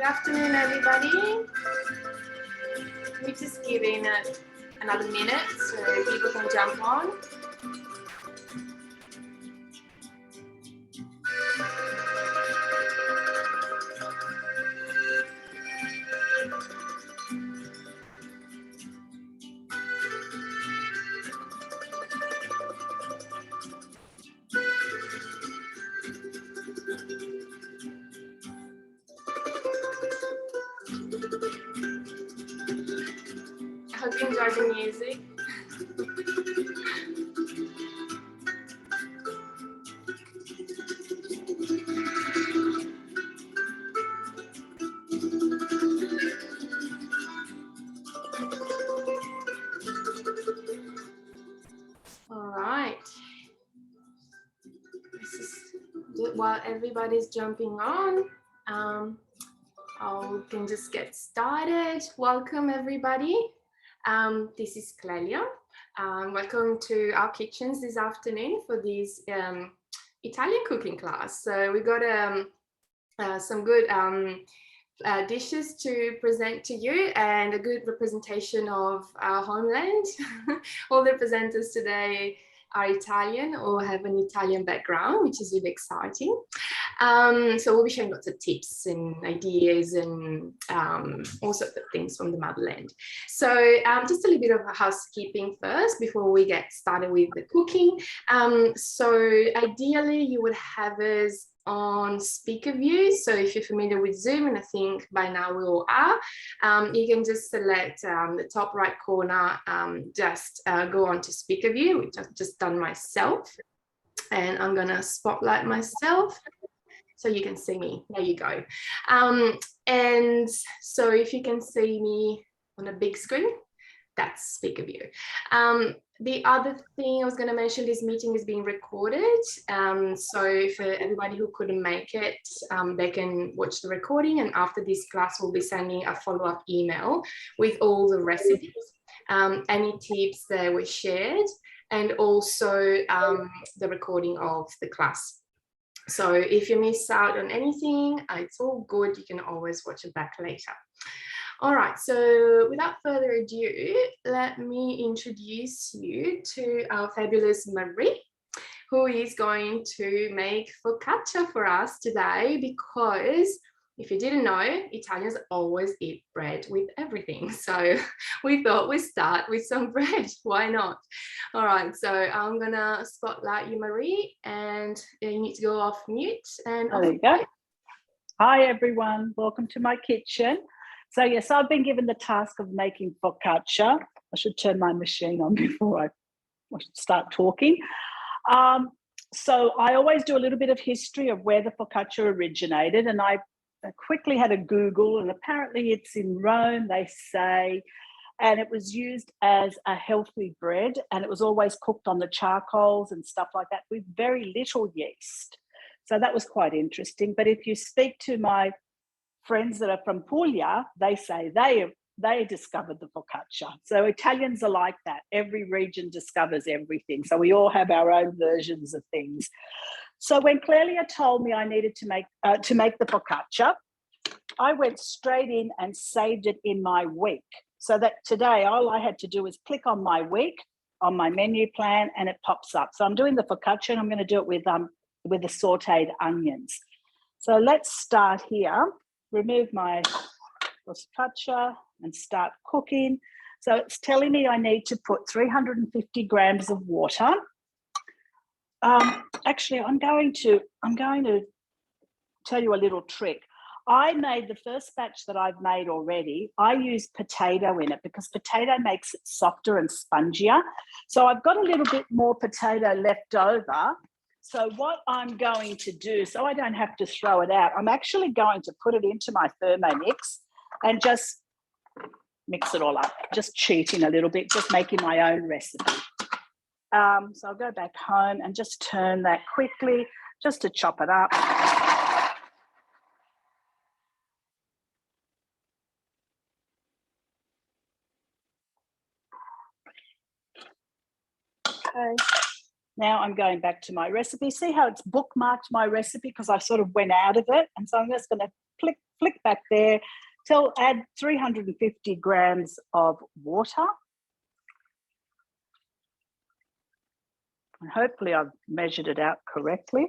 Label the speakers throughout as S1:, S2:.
S1: afternoon, everybody. We're just giving it another minute so people can jump on. I hope you enjoy the music. All right. While everybody's jumping on, I can just get started. Welcome, everybody. This is Clelia. Welcome to our kitchens this afternoon for this Italian cooking class. So we got some good dishes to present to you and a good representation of our homeland. All the presenters today are Italian or have an Italian background, which is really exciting. So we'll be sharing lots of tips and ideas and all sorts of things from the motherland. So just a little bit of housekeeping first before we get started with the cooking. So ideally you would have us on speaker view. So if you're familiar with Zoom, and I think by now we all are, you can just select the top right corner, just go on to speaker view, which I've just done myself. And I'm gonna spotlight myself so you can see me. There you go. And so if you can see me on a big screen, that's speaker view. The other thing I was going to mention, this meeting is being recorded. So for everybody who couldn't make it, they can watch the recording, and after this class, we'll be sending a follow-up email with all the recipes, any tips that were shared, and also the recording of the class. So if you miss out on anything, it's all good. You can always watch it back later. All right, so without further ado, let me introduce you to our fabulous Marie, who is going to make focaccia for us today, because if you didn't know, Italians always eat bread with everything. So we thought we'd start with some bread. Why not? All right, so I'm gonna spotlight you, Marie, and you need to go off mute. And
S2: there you go. Hi, everyone. Welcome to my kitchen. So yes, I've been given the task of making focaccia. I should turn my machine on before I should start talking. So I always do a little bit of history of where the focaccia originated, and I quickly had a Google, and apparently it's in Rome, they say, and it was used as a healthy bread, and it was always cooked on the charcoals and stuff like that with very little yeast. So that was quite interesting. But if you speak to my friends that are from Puglia, they say they discovered the focaccia. So Italians are like that. Every region discovers everything. So we all have our own versions of things. So when Clelia told me I needed to make the focaccia, I went straight in and saved it in my week. So that today all I had to do is click on my week on my menu plan, and it pops up. So I'm doing the focaccia, and I'm going to do it with the sautéed onions. So let's start here. Remove my focaccia and start cooking. So it's telling me I need to put 350 grams of water. Actually, I'm going to tell you a little trick. I made the first batch that I've made already. I used potato in it because potato makes it softer and spongier. So I've got a little bit more potato left over. So what I'm going to do, so I don't have to throw it out, I'm actually going to put it into my Thermomix and just mix it all up, just cheating a little bit, just making my own recipe. So I'll go back home and just turn that quickly, just to chop it up. Okay. Now I'm going back to my recipe. See how it's bookmarked my recipe because I sort of went out of it. And so I'm just going to flick back there. Add 350 grams of water. And hopefully I've measured it out correctly.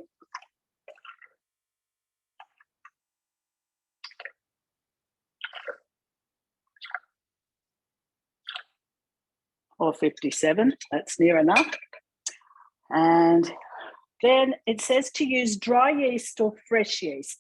S2: Or 57, that's near enough. And then it says to use dry yeast or fresh yeast.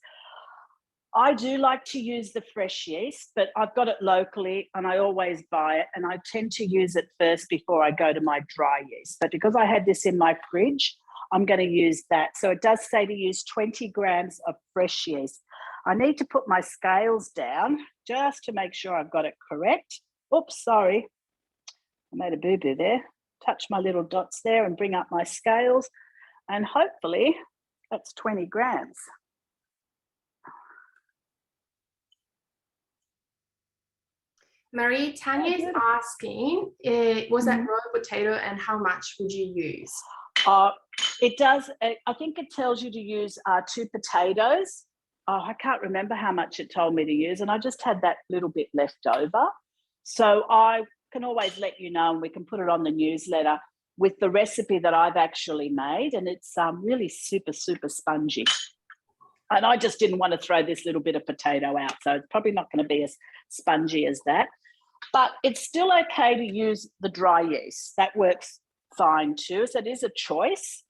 S2: I do like to use the fresh yeast, but I've got it locally and I always buy it, and I tend to use it first before I go to my dry yeast. But because I had this in my fridge, I'm going to use that. So it does say to use 20 grams of fresh yeast. I need to put my scales down just to make sure I've got it correct. Oops, sorry. I made a boo-boo there. Touch my little dots there and bring up my scales. And hopefully that's 20 grams.
S1: Marie, Tanya is asking, was that raw potato and how much would you use?
S2: It does. I think it tells you to use 2 potatoes. I can't remember how much it told me to use, and I just had that little bit left over. So I can always let you know, and we can put it on the newsletter with the recipe that I've actually made, and it's really super, super spongy. And I just didn't want to throw this little bit of potato out, so it's probably not going to be as spongy as that. But it's still okay to use the dry yeast. That works fine too. So it is a choice.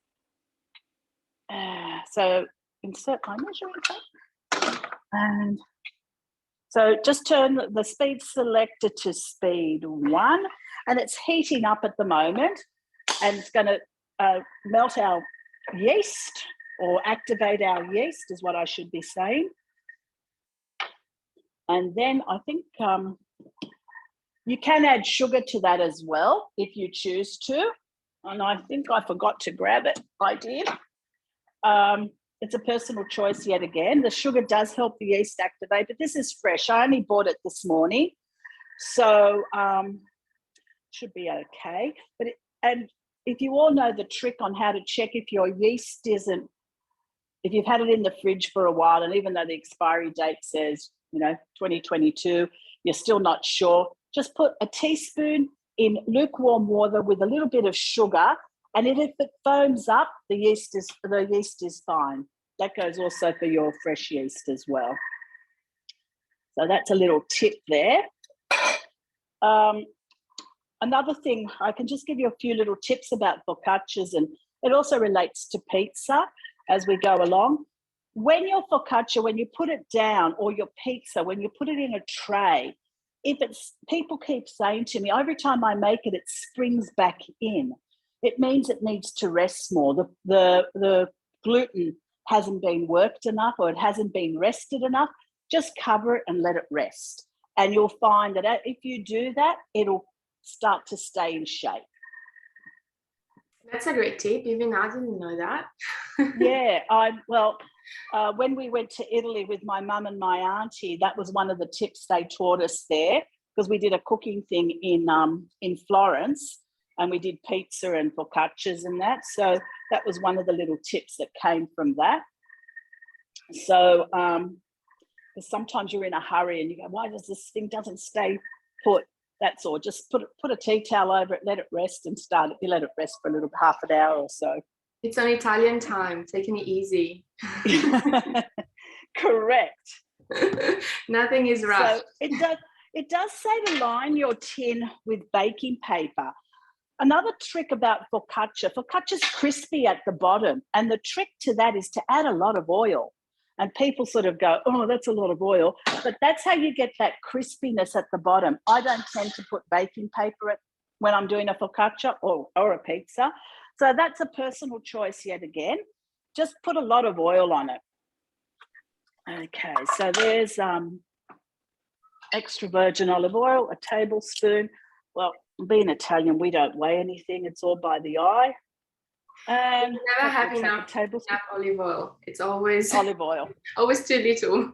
S2: So insert my measuring tape. And so just turn the speed selector to speed 1, and it's heating up at the moment, and it's going to melt our yeast, or activate our yeast is what I should be saying. And then I think you can add sugar to that as well if you choose to. And I think I forgot to grab it. I did. It's a personal choice yet again. The sugar does help the yeast activate, but this is fresh. I only bought it this morning. So should be okay. And if you all know the trick on how to check if your yeast isn't, if you've had it in the fridge for a while, and even though the expiry date says, 2022, you're still not sure, just put a teaspoon in lukewarm water with a little bit of sugar, and if it foams up, the yeast is fine. That goes also for your fresh yeast as well. So that's a little tip there. Another thing, I can just give you a few little tips about focaccias, and it also relates to pizza as we go along. When your focaccia, when you put it down, or your pizza, when you put it in a tray, people keep saying to me, every time I make it, it springs back in. It means it needs to rest more. The gluten hasn't been worked enough, or it hasn't been rested enough. Just cover it and let it rest. And you'll find that if you do that, it'll start to stay in shape.
S1: That's a great tip. Even I didn't know that.
S2: Yeah, when we went to Italy with my mum and my auntie, that was one of the tips they taught us there, because we did a cooking thing in Florence, and we did pizza and focaccias and that. So that was one of the little tips that came from that. So because sometimes you're in a hurry and you go, why does this thing doesn't stay put? That's all. Just put a tea towel over it, let it rest, and start it. You let it rest for a little half an hour or so.
S1: It's on Italian time, taking it easy.
S2: Correct.
S1: Nothing is rushed.
S2: So it does say to line your tin with baking paper. Another trick about focaccia's crispy at the bottom, and the trick to that is to add a lot of oil. And people sort of go, oh, that's a lot of oil. But that's how you get that crispiness at the bottom. I don't tend to put baking paper when I'm doing a focaccia or a pizza. So that's a personal choice yet again. Just put a lot of oil on it. Okay, so there's extra virgin olive oil, a tablespoon. Well, being Italian, we don't weigh anything. It's all by the eye. And
S1: you never have enough olive oil. It's always
S2: olive oil.
S1: Always too little.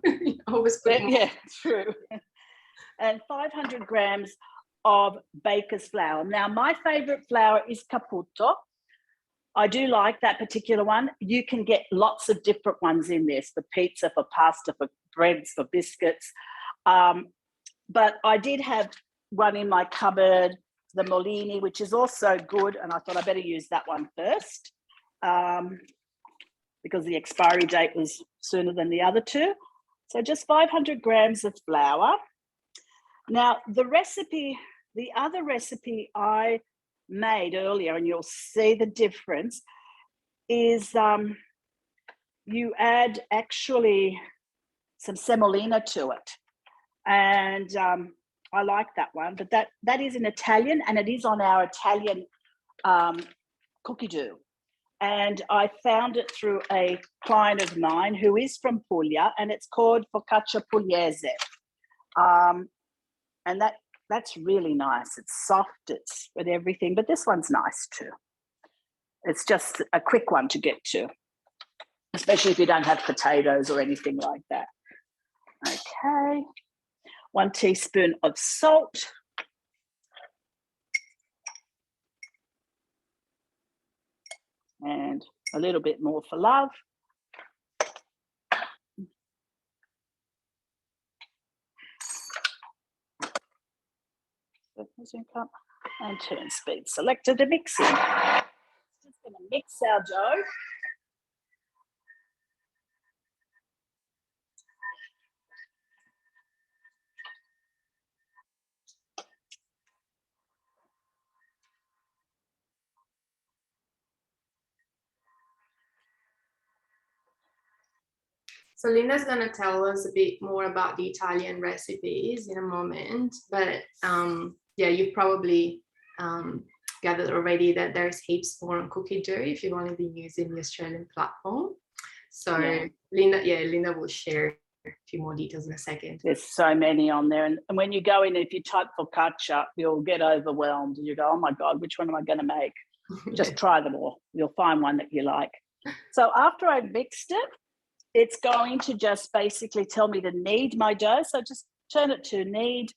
S1: Always putting
S2: yeah, true. And 500 grams of baker's flour. Now, my favorite flour is Caputo. I do like that particular one. You can get lots of different ones in this, for pizza, for pasta, for breads, for biscuits. But I did have one in my cupboard, the Molini, which is also good. And I thought I better use that one first because the expiry date was sooner than the other two. So just 500 grams of flour. Now, the other recipe I made earlier, and you'll see the difference, is you add actually some semolina to it. And I like that one, but that is in Italian, and it is on our Italian cookie dough. And I found it through a client of mine who is from Puglia, and it's called Focaccia Pugliese. And that's really nice. It's soft, it's with everything, but this one's nice too. It's just a quick one to get to, especially if you don't have potatoes or anything like that. Okay. 1 teaspoon of salt. And a little bit more for love. And turn speed selected to mixing. Just going to mix our dough.
S1: So Linda's going to tell us a bit more about the Italian recipes in a moment, but yeah, you've probably gathered already that there's heaps more on cookie dough if you want to be using the Australian platform. So yeah. Linda will share a few more details in a second.
S2: There's so many on there, and when you go in, if you type focaccia, you'll get overwhelmed and you go, oh my God, which one am I going to make? Just try them all. You'll find one that you like. So after I've mixed it, it's going to just basically tell me to knead my dough. So just turn it to knead.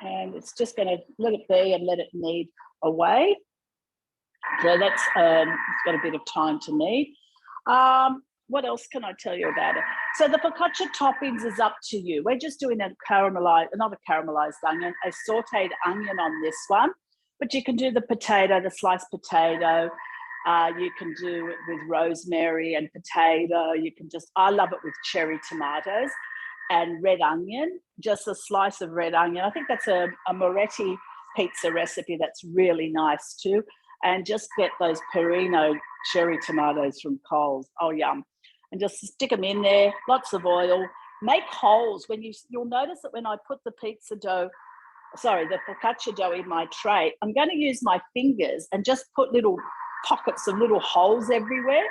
S2: And it's just going to let it be and let it knead away. So that's it's got a bit of time to knead. What else can I tell you about it? So the focaccia toppings is up to you. We're just doing not a caramelized onion, a sauteed onion on this one. But you can do the potato, the sliced potato. You can do it with rosemary and potato. You can I love it with cherry tomatoes and red onion, just a slice of red onion. I think that's a Moretti pizza recipe that's really nice too. And just get those Perino cherry tomatoes from Coles. Oh, yum. And just stick them in there, lots of oil. Make holes. You'll notice that when I put the the focaccia dough in my tray, I'm going to use my fingers and just put little pockets of little holes everywhere.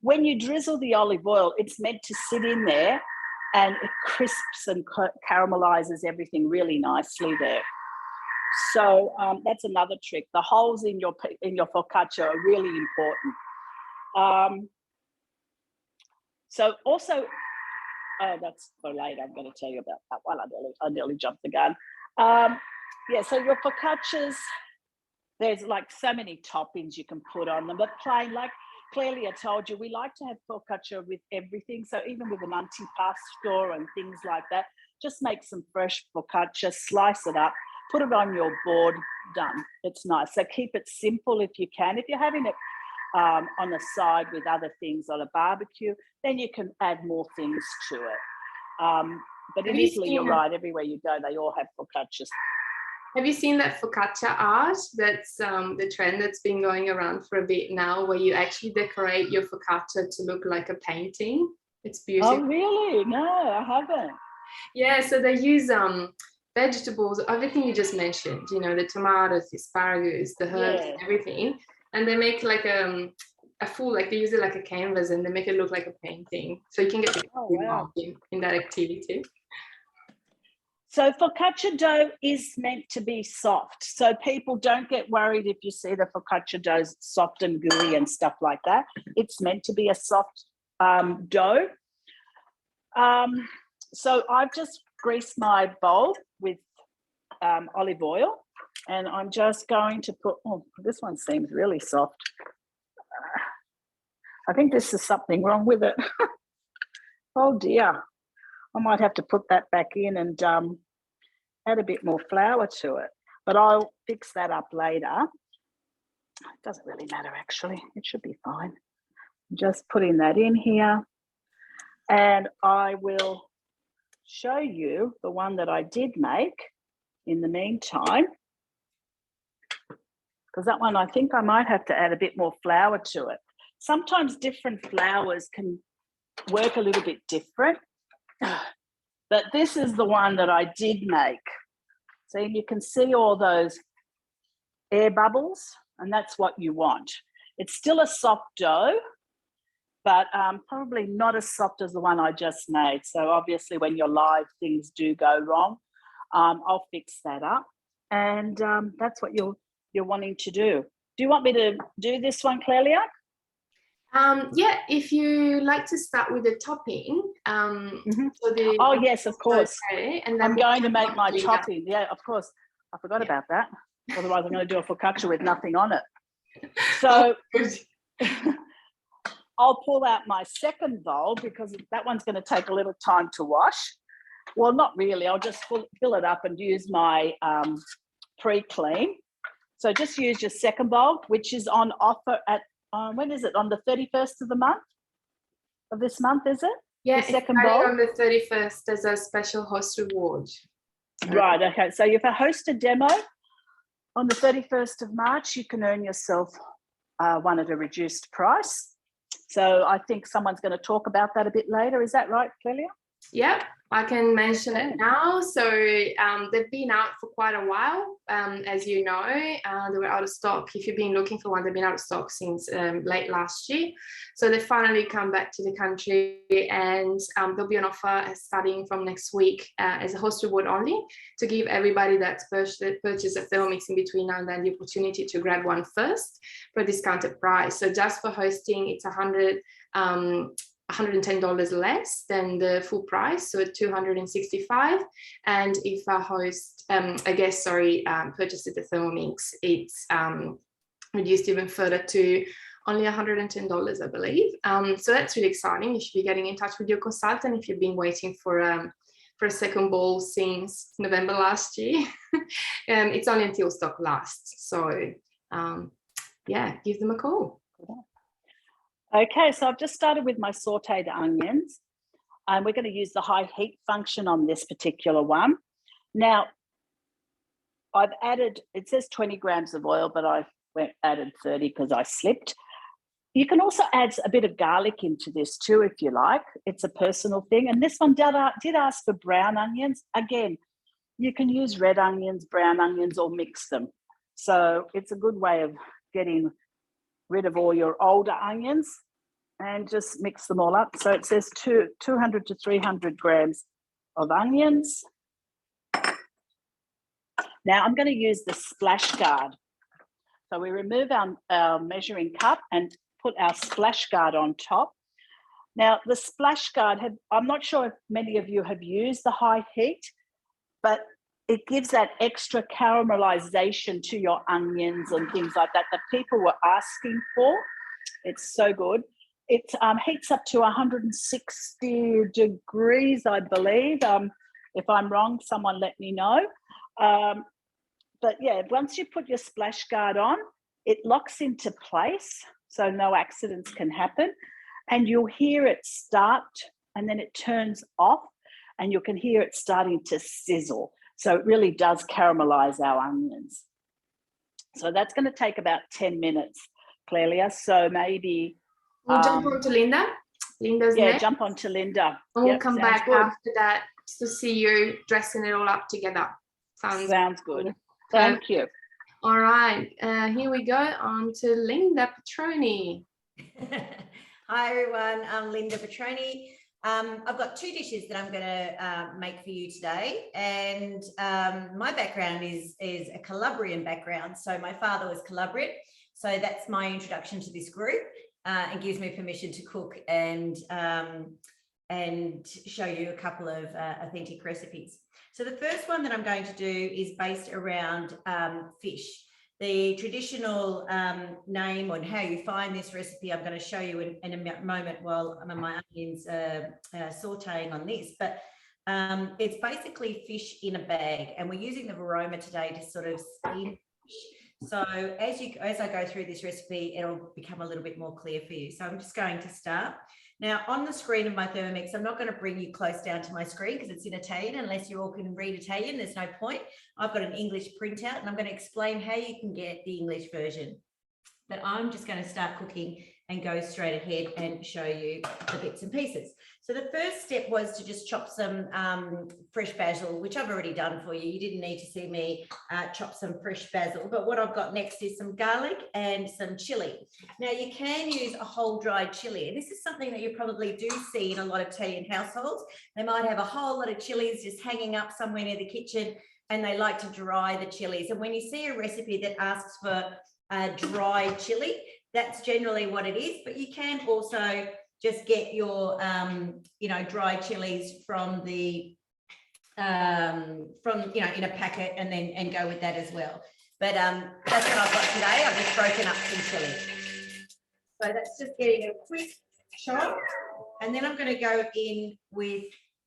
S2: When you drizzle the olive oil, it's meant to sit in there and it crisps and caramelizes everything really nicely there. So that's another trick. The holes in your focaccia are really important. So also, that's for later. I'm going to tell you about that one. I nearly jumped the gun. Yeah, so your focaccias, there's like so many toppings you can put on them, but plain, like clearly I told you, we like to have focaccia with everything. So even with an antipasto and things like that, just make some fresh focaccia, slice it up, put it on your board, done. It's nice. So keep it simple if you can. If you're having it on the side with other things on a barbecue, then you can add more things to it. But in Italy, you're right, everywhere you go, they all have focaccias.
S1: Have you seen that focaccia art? That's the trend that's been going around for a bit now, where you actually decorate your focaccia to look like a painting. It's beautiful.
S2: Oh, really? No, I haven't.
S1: Yeah, so they use vegetables, everything you just mentioned, the tomatoes, the asparagus, the herbs, everything. And they make like a full, like they use it like a canvas and they make it look like a painting. So you can get involved in that activity.
S2: So focaccia dough is meant to be soft. So people don't get worried if you see the focaccia dough soft and gooey and stuff like that. It's meant to be a soft dough. So I've just greased my bowl with olive oil. And I'm just going to put, oh, this one seems really soft. I think this is something wrong with it. Oh dear. I might have to put that back in and add a bit more flour to it. But I'll fix that up later. It doesn't really matter, actually. It should be fine. I'm just putting that in here. And I will show you the one that I did make in the meantime. Because that one, I think I might have to add a bit more flour to it. Sometimes different flours can work a little bit different. But this is the one that I did make. So you can see all those air bubbles, and that's what you want. It's still a soft dough, but probably not as soft as the one I just made. So obviously when you're live, things do go wrong. I'll fix that up. And that's what you're wanting to do. Do you want me to do this one, Clelia?
S1: Yeah, if you like to start with the topping.
S2: Oh, yes, of course.
S1: Okay, and then
S2: I'm going to make my topping. Yeah, of course. I forgot about that. Otherwise, I'm going to do a focaccia with nothing on it. So I'll pull out my second bowl because that one's going to take a little time to wash. Well, not really. I'll just fill it up and use my pre-clean. So just use your second bowl, which is on offer at, when is it? On the 31st of the month? Of this month, is it?
S1: Yeah,
S2: the second bowl?
S1: On the 31st as a special host reward.
S2: Right, okay. So if I host a demo on the 31st of March, you can earn yourself one at a reduced price. So I think someone's going to talk about that a bit later. Is that right, Clelia?
S1: Yeah, I can mention it now. So they've been out for quite a while. As you know, they were out of stock. If you've been looking for one, they've been out of stock since late last year. So they finally come back to the country, and there'll be an offer starting from next week as a host reward only, to give everybody that's purchased a Thermomix in between now and then the opportunity to grab one first for a discounted price. So just for hosting, it's $110 less than the full price, so $265. And if a guest purchases the Thermomix, it's reduced even further to only $110, I believe. So that's really exciting. You should be getting in touch with your consultant if you've been waiting for a second bowl since November last year. It's only until stock lasts. So yeah, give them a call.
S2: Okay, so I've just started with my sauteed onions, and we're going to use the high heat function on this particular one. Now, I've added, it says 20 grams of oil, but I've added 30 because I slipped. You can also add a bit of garlic into this too, if you like. It's a personal thing. And this one did ask for brown onions. Again, you can use red onions, brown onions, or mix them. So it's a good way of getting rid of all your older onions and just mix them all up. So it says 200 to 300 grams of onions. Now I'm going to use the splash guard. So we remove our measuring cup and put our splash guard on top. Now the splash guard, I'm not sure if many of you have used the high heat, but it gives that extra caramelization to your onions and things like that people were asking for. It's so good. It heats up to 160 degrees, I believe. If I'm wrong, someone let me know. But yeah, once you put your splash guard on, it locks into place so no accidents can happen. And you'll hear it start and then it turns off, and you can hear it starting to sizzle. So it really does caramelize our onions. So that's going to take about 10 minutes, Clelia. So maybe...
S1: We'll jump on to Linda. Linda's next.
S2: Jump on to Linda.
S1: And we'll come back after that to see you dressing it all up together.
S2: Sounds good. Thank you.
S1: All right. Here we go on to Linda Petroni.
S3: Hi, everyone. I'm Linda Petroni. I've got two dishes that I'm going to make for you today, and my background is a Calabrian background. So my father was Calabrian, so that's my introduction to this group, and gives me permission to cook and and show you a couple of authentic recipes. So the first one that I'm going to do is based around fish. The traditional name on how you find this recipe, I'm going to show you in a moment while my onions sauteing on this. But it's basically fish in a bag, and we're using the Varoma today to sort of steam fish. So as I go through this recipe, it'll become a little bit more clear for you. So I'm just going to start. Now, on the screen of my Thermomix, I'm not going to bring you close down to my screen because it's in Italian. Unless you all can read Italian, there's no point. I've got an English printout, and I'm going to explain how you can get the English version. But I'm just going to start cooking and go straight ahead and show you the bits and pieces. So the first step was to just chop some fresh basil, which I've already done for you. You didn't need to see me chop some fresh basil, but what I've got next is some garlic and some chili. Now you can use a whole dried chili, and this is something that you probably do see in a lot of Italian households. They might have a whole lot of chilies just hanging up somewhere near the kitchen, and they like to dry the chilies. And when you see a recipe that asks for dry chili, that's generally what it is. But you can also just get your dry chilies from the in a packet and go with that as well. But that's what I've got today. I've just broken up some chili. So that's just getting a quick chop, and then I'm going to go in with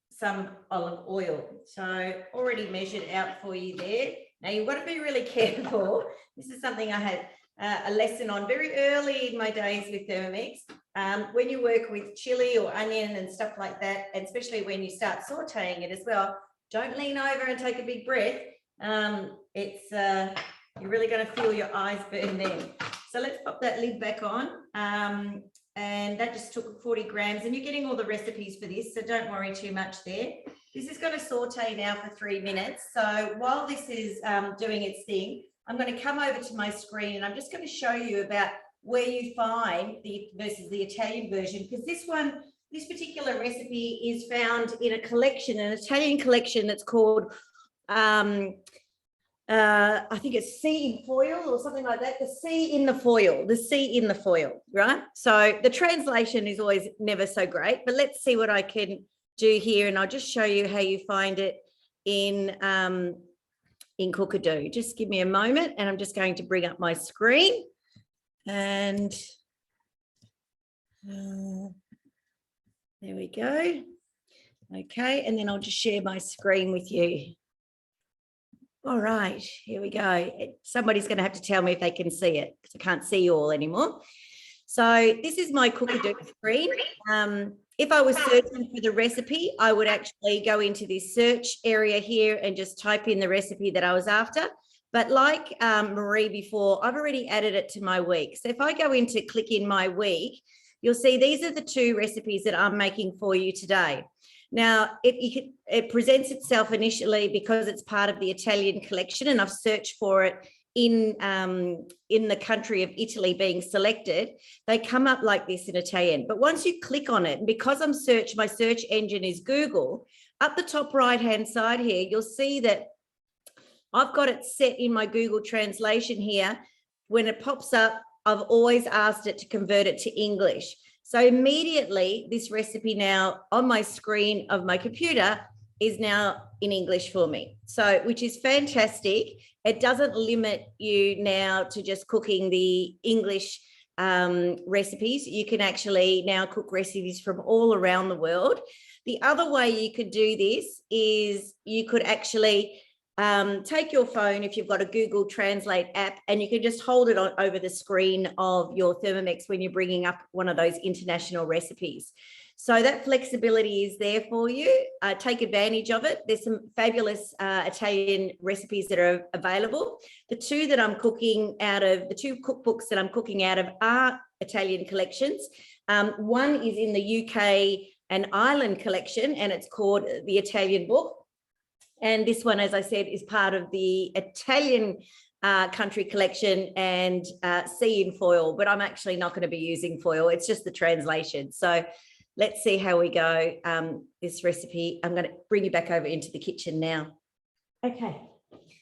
S3: some olive oil. So already measured out for you there. Now you've got to be really careful. This is something I had a lesson on very early in my days with Thermomix. When you work with chili or onion and stuff like that, and especially when you start sauteing it as well, don't lean over and take a big breath. You're really going to feel your eyes burn then. So let's pop that lid back on. And that just took 40 grams, and you're getting all the recipes for this, so don't worry too much there. This is going to saute now for 3 minutes. So while this is doing its thing, I'm going to come over to my screen, and I'm just going to show you about where you find versus the Italian version, because this particular recipe is found in a collection, an Italian collection that's called I think it's Sea in Foil or something like that. The Sea in the Foil, right? So the translation is always never so great, but let's see what I can do here, and I'll just show you how you find it in Cookadoo. Just give me a moment, and I'm just going to bring up my screen, and there we go. Okay, and then I'll just share my screen with you. All right, here we go. Somebody's going to have to tell me if they can see it, because I can't see you all anymore. So this is my Cookadoo screen. If I was searching for the recipe, I would actually go into this search area here and just type in the recipe that I was after. But like Marie before, I've already added it to my week. So if I go into click in my week, you'll see these are the 2 recipes that I'm making for you today. Now, it presents itself initially because it's part of the Italian collection, and I've searched for it in the country of Italy being selected. They come up like this in Italian. But once you click on it, and because my search engine is Google, up the top right-hand side here, you'll see that I've got it set in my Google translation here. When it pops up, I've always asked it to convert it to English. So immediately this recipe now on my screen of my computer is now in English for me. So, which is fantastic. It doesn't limit you now to just cooking the English recipes. You can actually now cook recipes from all around the world. The other way you could do this is you could actually take your phone, if you've got a Google Translate app, and you can just hold it on over the screen of your Thermomix when you're bringing up one of those international recipes. So that flexibility is there for you. Take advantage of it. There's some fabulous Italian recipes that are available. The 2 that I'm cooking out of, the 2 cookbooks that I'm cooking out of are Italian collections. One is in the UK and Ireland collection, and it's called The Italian Book. And this one, as I said, is part of the Italian country collection and Sea in Foil, but I'm actually not going to be using foil. It's just the translation. So let's see how we go. This recipe, I'm going to bring you back over into the kitchen now. Okay,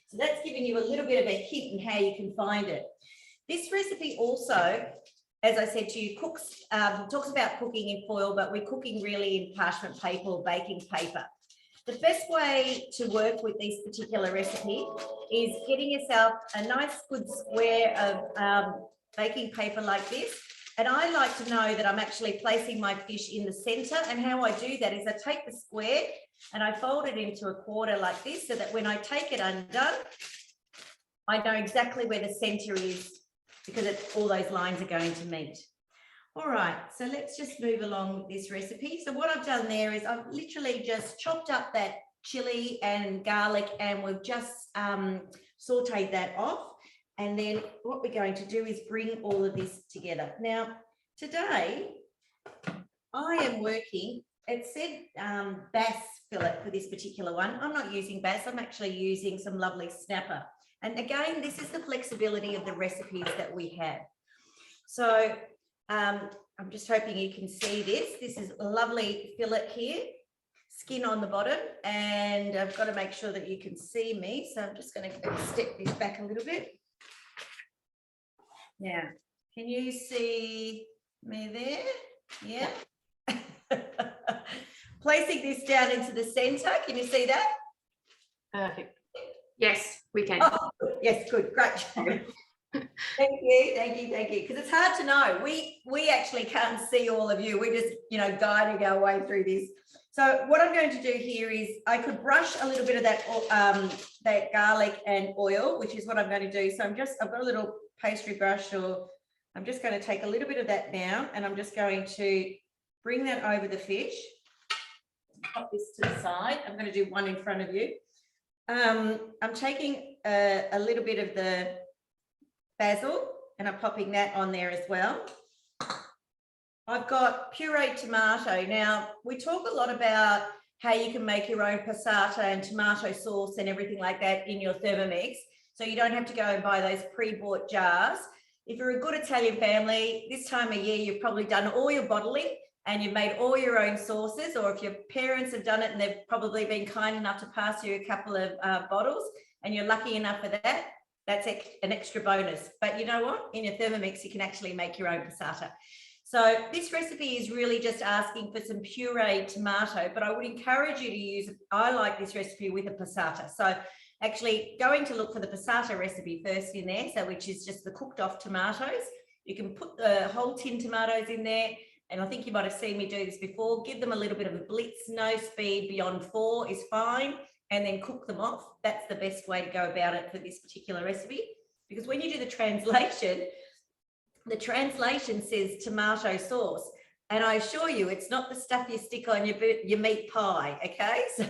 S3: so that's giving you a little bit of a hint in how you can find it. This recipe also as I said to you, talks about cooking in foil, but we're cooking really in parchment paper or baking paper. The best way to work with this particular recipe is getting yourself a nice good square of baking paper like this. And I like to know that I'm actually placing my fish in the center. And how I do that is I take the square and I fold it into a quarter like this, so that when I take it undone, I know exactly where the center is, because all those lines are going to meet. All right, so let's just move along with this recipe. So what I've done there is I've literally just chopped up that chili and garlic, and we've just sauteed that off. And then what we're going to do is bring all of this together. Now, today I am working, it said bass fillet for this particular one. I'm not using bass, I'm actually using some lovely snapper. And again, this is the flexibility of the recipes that we have. So I'm just hoping you can see this. This is a lovely fillet here, skin on the bottom, and I've got to make sure that you can see me. So I'm just going to step this back a little bit. Now, can you see me there? Yeah. Placing this down into the center. Can you see that?
S1: Perfect. Yes, we can.
S3: Oh, yes, good, great. Thank you, because it's hard to know. We actually can't see all of you. We're just, guiding our way through this. So what I'm going to do here is I could brush a little bit of that garlic and oil, which is what I'm going to do. So I've got a little pastry brush, or I'm just going to take a little bit of that now, and I'm just going to bring that over the fish. Pop this to the side. I'm going to do one in front of you. I'm taking a little bit of the basil, and I'm popping that on there as well. I've got pureed tomato. Now, we talk a lot about how you can make your own passata and tomato sauce and everything like that in your Thermomix, so you don't have to go and buy those pre-bought jars. If you're a good Italian family, this time of year, you've probably done all your bottling and you've made all your own sauces, or if your parents have done it and they've probably been kind enough to pass you a couple of bottles and you're lucky enough for that, that's an extra bonus. But you know what? In your Thermomix, you can actually make your own passata. So this recipe is really just asking for some pureed tomato, but I would encourage you to use, I like this recipe with a passata. So actually going to look for the passata recipe first in there, so which is just the cooked off tomatoes. You can put the whole tin tomatoes in there, and I think you might have seen me do this before. Give them a little bit of a blitz, no speed, beyond 4 is fine, and then cook them off. That's the best way to go about it for this particular recipe, because when you do the translation says tomato sauce, and I assure you it's not the stuff you stick on your meat pie, okay? So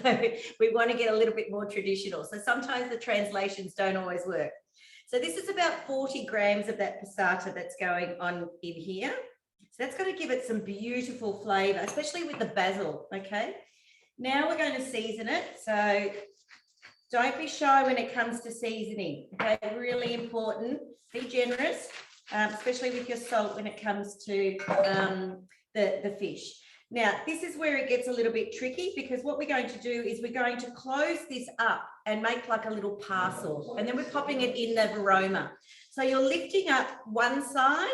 S3: we want to get a little bit more traditional. So sometimes the translations don't always work. So this is about 40 grams of that passata that's going on in here. So that's going to give it some beautiful flavour, especially with the basil, okay? Now we're going to season it. So don't be shy when it comes to seasoning, okay? Really important. Be generous, especially with your salt when it comes to the fish. Now, this is where it gets a little bit tricky, because what we're going to do is we're going to close this up and make like a little parcel, and then we're popping it in the varoma. So you're lifting up one side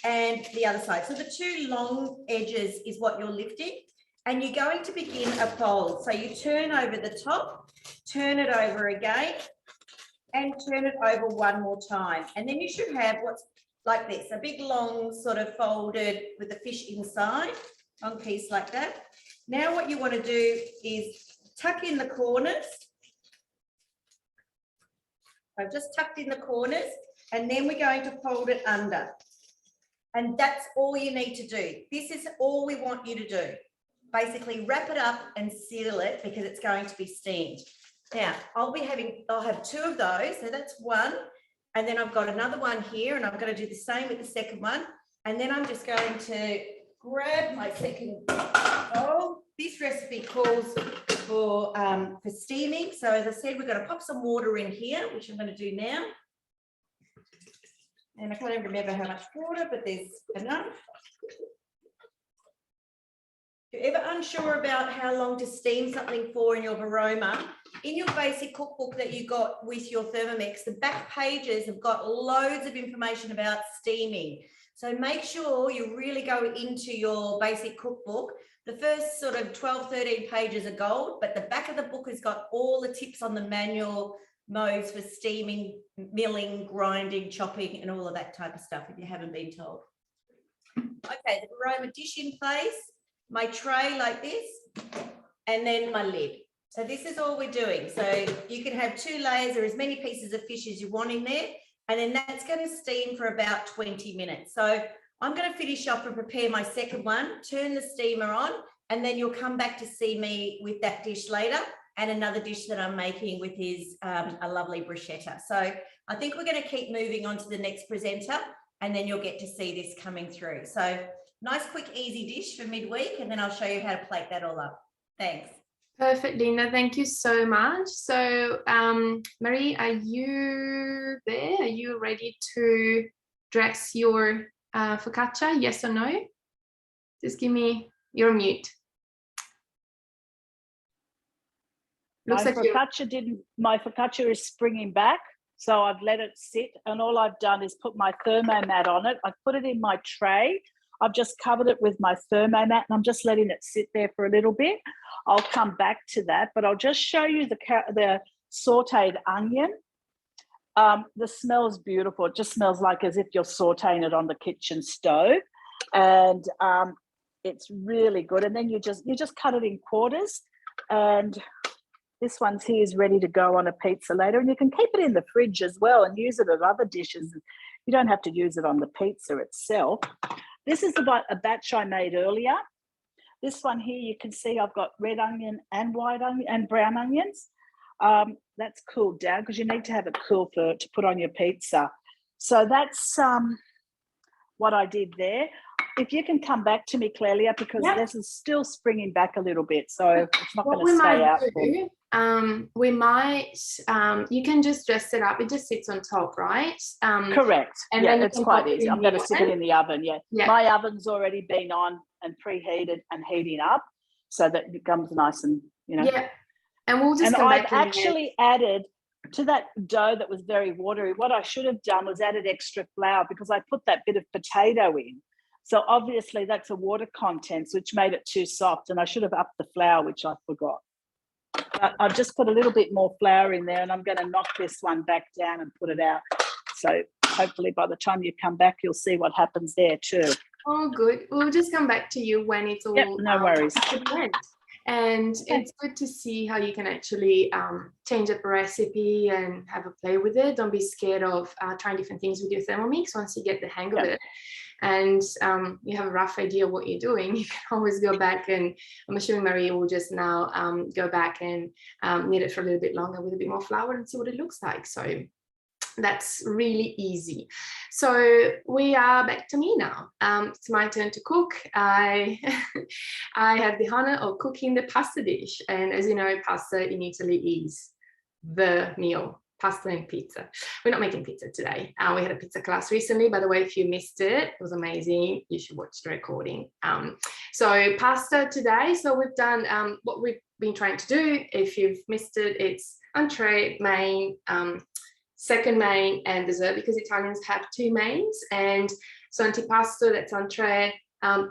S3: and the other side. So the two long edges is what you're lifting, and you're going to begin a fold. So you turn over the top, turn it over again, and turn it over one more time. And then you should have what's like this, a big long sort of folded with the fish inside, long piece like that. Now what you want to do is tuck in the corners. I've just tucked in the corners, and then we're going to fold it under. And that's all you need to do. This is all we want you to do. Basically wrap it up and seal it, because it's going to be steamed. Now I'll have 2 of those. So that's one. And then I've got another one here, and I'm going to do the same with the second one. And then I'm just going to grab my second bowl. This recipe calls for steaming. So as I said, we're going to pop some water in here, which I'm going to do now. And I can't even remember how much water, but there's enough. If you're ever unsure about how long to steam something for in your varoma, in your basic cookbook that you got with your Thermomix, the back pages have got loads of information about steaming. So make sure you really go into your basic cookbook. The first sort of 12, 13 pages are gold, but the back of the book has got all the tips on the manual modes for steaming, milling, grinding, chopping, and all of that type of stuff, if you haven't been told. Okay, the aroma dish in place, my tray like this, and then my lid. So this is all we're doing. So you can have 2 layers or as many pieces of fish as you want in there, and then that's going to steam for about 20 minutes. So I'm going to finish off and prepare my second one, turn the steamer on, and then you'll come back to see me with that dish later, and another dish that I'm making with is a lovely bruschetta. So I think we're going to keep moving on to the next presenter, and then you'll get to see this coming through. So nice, quick, easy dish for midweek, and then I'll show you how to plate that all up. Thanks.
S1: Perfect, Linda. Thank you so much. So, Marie, are you there? Are you ready to dress your focaccia? Yes or no? Just give me your mute. Looks like
S2: my focaccia is springing back, so I've let it sit, and all I've done is put my thermomat on it. I've put it in my tray. I've just covered it with my thermomat, and I'm just letting it sit there for a little bit. I'll come back to that, but I'll just show you the sauteed onion. The smell is beautiful. It just smells like as if you're sauteing it on the kitchen stove, and it's really good. And then you just cut it in quarters, and this one's here is ready to go on a pizza later, and you can keep it in the fridge as well and use it at other dishes. You don't have to use it on the pizza itself. This is about a batch I made earlier. This one here, you can see I've got red onion and white onion and brown onions. That's cooled down because you need to have it cool to put on your pizza. So that's what I did there. If you can come back to me, Clelia, because this is still springing back a little bit, so it's not going to stay out.
S1: We might, you can just dress it up. It just sits on top, right?
S2: Correct.
S1: And
S2: yeah,
S1: then
S2: it's quite easy. I'm going to stick it in the oven. Yeah. My oven's already been on and preheated and heating up, so that it becomes nice and
S1: Yeah, and we'll just.
S2: And I've actually added to that dough that was very watery. What I should have done was added extra flour because I put that bit of potato in. So obviously that's a water content, which made it too soft, and I should have upped the flour, which I forgot. But I've just put a little bit more flour in there, and I'm going to knock this one back down and put it out. So hopefully by the time you come back, you'll see what happens there too.
S1: Oh, good. We'll just come back to you when it's all
S2: no worries.
S1: And it's good to see how you can actually change up a recipe and have a play with it. Don't be scared of trying different things with your Thermomix once you get the hang of it. And you have a rough idea of what you're doing, you can always go back, and I'm assuming Maria will just now go back and knead it for a little bit longer with a bit more flour and see what it looks like. So that's really easy. So we are back to me now. It's my turn to cook. I had the honor of cooking the pasta dish, and as you know, pasta in Italy is the meal. Pasta and pizza. We're not making pizza today. We had a pizza class recently. By the way, if you missed it, it was amazing. You should watch the recording. So pasta today. So we've done what we've been trying to do. If you've missed it, it's entree, main, second main, and dessert, because Italians have 2 mains. And so antipasto, that's entree.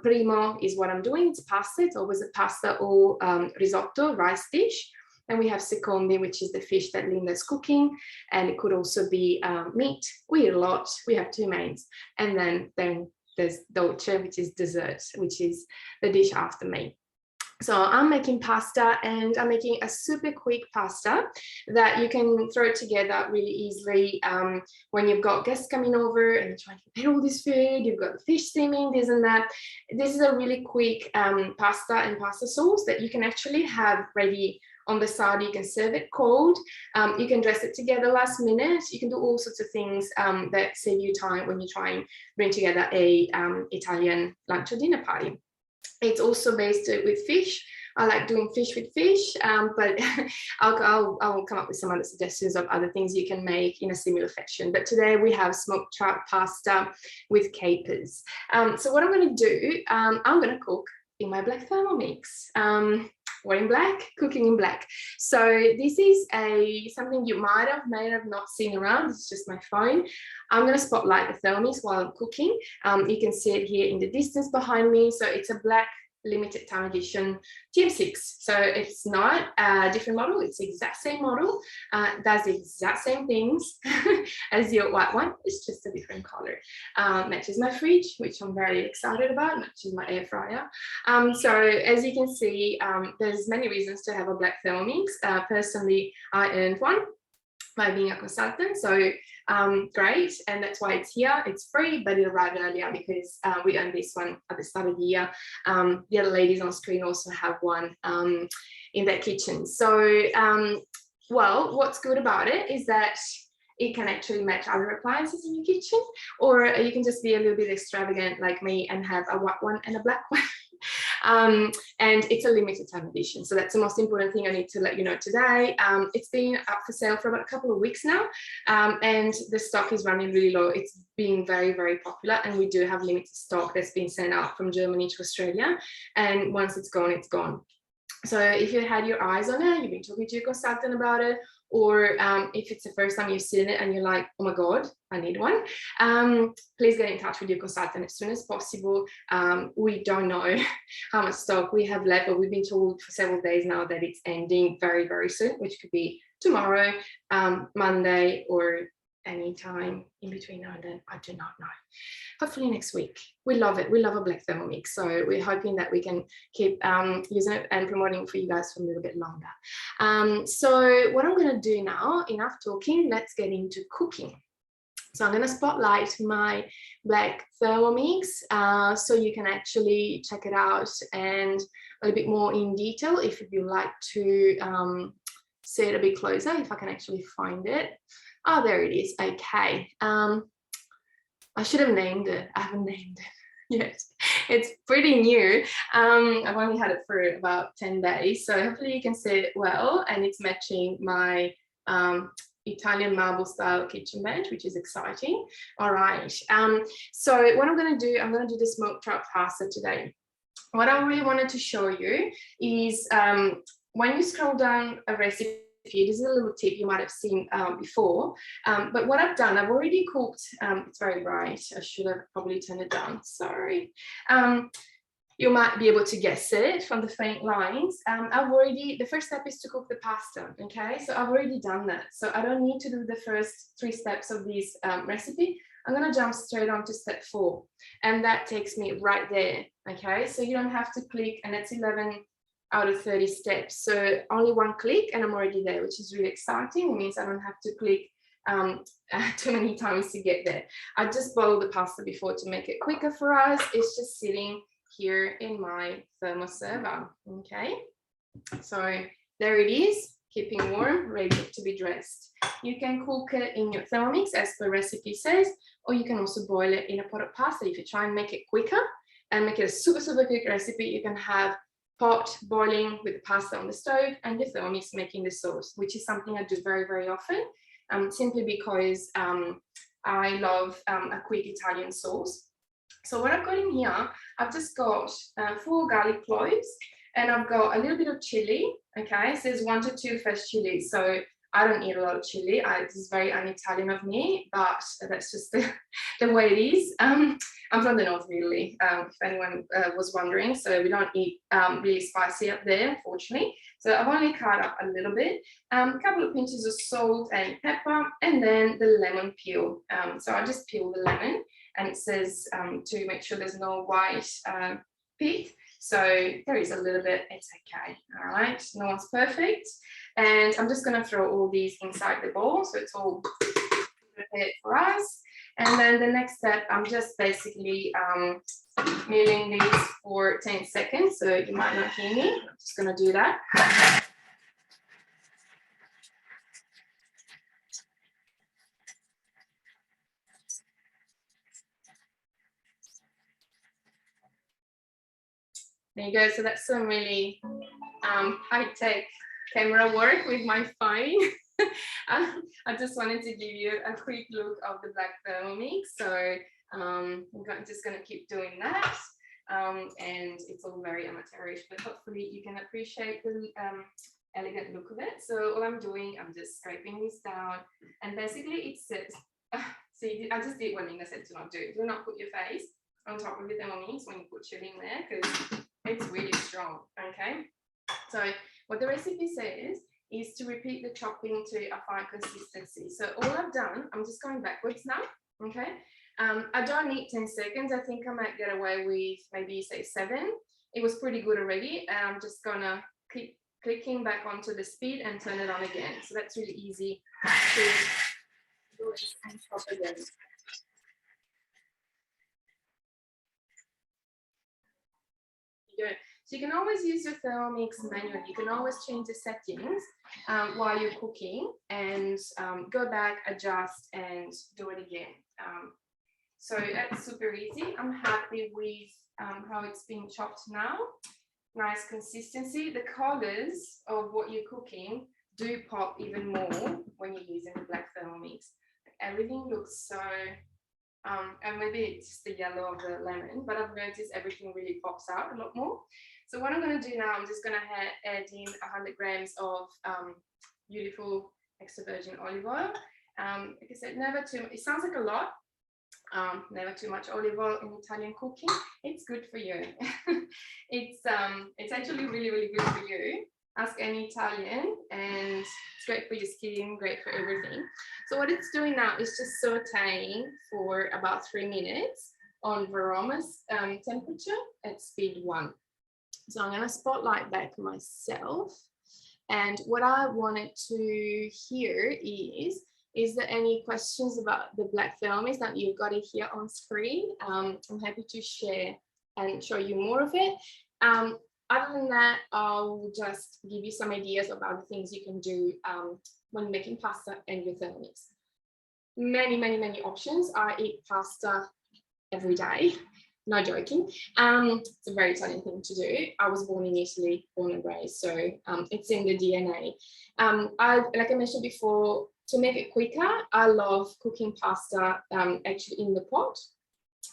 S1: Primo is what I'm doing. It's pasta. It's always a pasta or risotto, rice dish. And we have secondi, which is the fish that Linda's cooking, and it could also be meat. We eat a lot. We have 2 mains, and then there's dolce, which is dessert, which is the dish after main. So I'm making pasta, and I'm making a super quick pasta that you can throw together really easily when you've got guests coming over and you're trying to prepare all this food. You've got the fish steaming, this and that. This is a really quick pasta and pasta sauce that you can actually have ready on the side. You can serve it cold. You can dress it together last minute. You can do all sorts of things that save you time when you try and bring together a Italian lunch or dinner party. It's also based with fish. I like doing fish with fish, but I'll come up with some other suggestions of other things you can make in a similar fashion. But today we have smoked trout pasta with capers. So what I'm going to do, I'm going to cook in my black Thermomix. wearing black, cooking in black. So this is something you may have not seen around. It's just my phone. I'm going to spotlight the Thermomix while I'm cooking. You can see it here in the distance behind me. So it's a black limited time edition TM6. So it's not a different model, it's the exact same model, does the exact same things as your white one, it's just a different color. Matches my fridge, which I'm very excited about, matches my air fryer. So as you can see, there's many reasons to have a black Thermomix. Personally, I earned one by being a consultant, so great, and that's why it's here. It's free, but it arrived earlier because we earned this one at the start of the year. The other ladies on screen also have one in their kitchen. So well, what's good about it is that it can actually match other appliances in your kitchen, or you can just be a little bit extravagant like me and have a white one and a black one. And it's a limited time edition, so that's the most important thing I need to let you know today. It's been up for sale for about a couple of weeks now, and the stock is running really low. It's been very, very popular, and we do have limited stock that's been sent out from Germany to Australia, and once it's gone, it's gone. So if you had your eyes on it, you've been talking to your consultant about it, or if it's the first time you've seen it and you're like, oh my God, I need one, please get in touch with your consultant as soon as possible. We don't know how much stock we have left, but we've been told for several days now that it's ending very, very soon, which could be tomorrow, Monday, or any time in between now and then. I do not know. Hopefully next week. We love it. We love a black Thermomix, so we're hoping that we can keep using it and promoting for you guys for a little bit longer. So what I'm going to do now, enough talking, let's get into cooking. So I'm going to spotlight my black Thermomix so you can actually check it out and a little bit more in detail if you like to see it a bit closer, if I can actually find it. Oh, there it is. Okay. I should have named it. I haven't named it yet. It's pretty new. I've only had it for about 10 days, so hopefully you can see it well, and it's matching my Italian marble style kitchen bench, which is exciting. All right. So what I'm going to do the smoked trout pasta today. What I really wanted to show you is when you scroll down a recipe, this is a little tip you might have seen before, but what I've done, I've already cooked, it's very bright, I should have probably turned it down, sorry. You might be able to guess it from the faint lines. The first step is to cook the pasta, okay? So I've already done that, so I don't need to do the first 3 steps of this recipe. I'm gonna jump straight on to step 4, and that takes me right there, okay? So you don't have to click, and that's 11 out of 30 steps, so only 1 click and I'm already there, which is really exciting. It means I don't have to click too many times to get there. I just boiled the pasta before to make it quicker for us. It's just sitting here in my thermoserver, okay? So there it is, keeping warm, ready to be dressed. You can cook it in your Thermomix as the recipe says, or you can also boil it in a pot of pasta. If you try and make it quicker and make it a super, super quick recipe, you can have pot boiling with the pasta on the stove and the Thermomix making the sauce, which is something I do very, very often, simply because I love a quick Italian sauce. So what I've got in here, I've just got 4 garlic cloves, and I've got a little bit of chili, okay? So there's 1 to 2 fresh chilies. So I don't eat a lot of chili. This is very un-Italian of me, but that's just the way it is. I'm from the north of Italy, if anyone was wondering. So we don't eat really spicy up there, unfortunately. So I've only cut up a little bit, a couple of pinches of salt and pepper, and then the lemon peel. So I just peel the lemon, and it says to make sure there's no white pith. So there is a little bit, it's okay, all right? No one's perfect. And I'm just gonna throw all these inside the bowl, so it's all prepared for us. And then the next step, I'm just basically milling these for 10 seconds, so you might not hear me. I'm just gonna do that. There you go. So that's some really high-tech camera work with my phone. I just wanted to give you a quick look of the black Thermomix. So I'm just going to keep doing that. and it's all very amateurish, but hopefully you can appreciate the elegant look of it. So all I'm doing, I'm just scraping this down, and basically it says, see, I just did what Nina said to not do. Do not put your face on top of the Thermomix when you put shit in there, because it's really strong, okay? So what the recipe says is to repeat the chopping to a fine consistency. So all I've done, I'm just going backwards now, okay? I don't need 10 seconds. I think I might get away with maybe say 7. It was pretty good already. And I'm just gonna keep clicking back onto the speed and turn it on again. So that's really easy to do it and chop again. Good. So you can always use your Thermomix manually. You can always change the settings while you're cooking, and go back, adjust, and do it again. So that's super easy. I'm happy with how it's being chopped now. Nice consistency. The colors of what you're cooking do pop even more when you're using the black Thermomix. Everything looks so, and maybe it's just the yellow of the lemon, but I've noticed everything really pops out a lot more. So what I'm going to do now, I'm just going to add in 100 grams of beautiful extra virgin olive oil. Like I said, never too much. It sounds like a lot. Never too much olive oil in Italian cooking. It's good for you. It's actually really, really good for you. Ask any Italian, and it's great for your skin, great for everything. So what it's doing now is just sauteing for about 3 minutes on Veroma's temperature at speed 1. So I'm going to spotlight back myself. And what I wanted to hear is there any questions about the black Thermomix that you've got it here on screen? I'm happy to share and show you more of it. Other than that, I'll just give you some ideas about the things you can do when making pasta and your Thermomix. Many, many, many options. I eat pasta every day. No joking. It's a very Italian thing to do. I was born in Italy, born and raised, so it's in the DNA. Like I mentioned before, to make it quicker, I love cooking pasta actually in the pot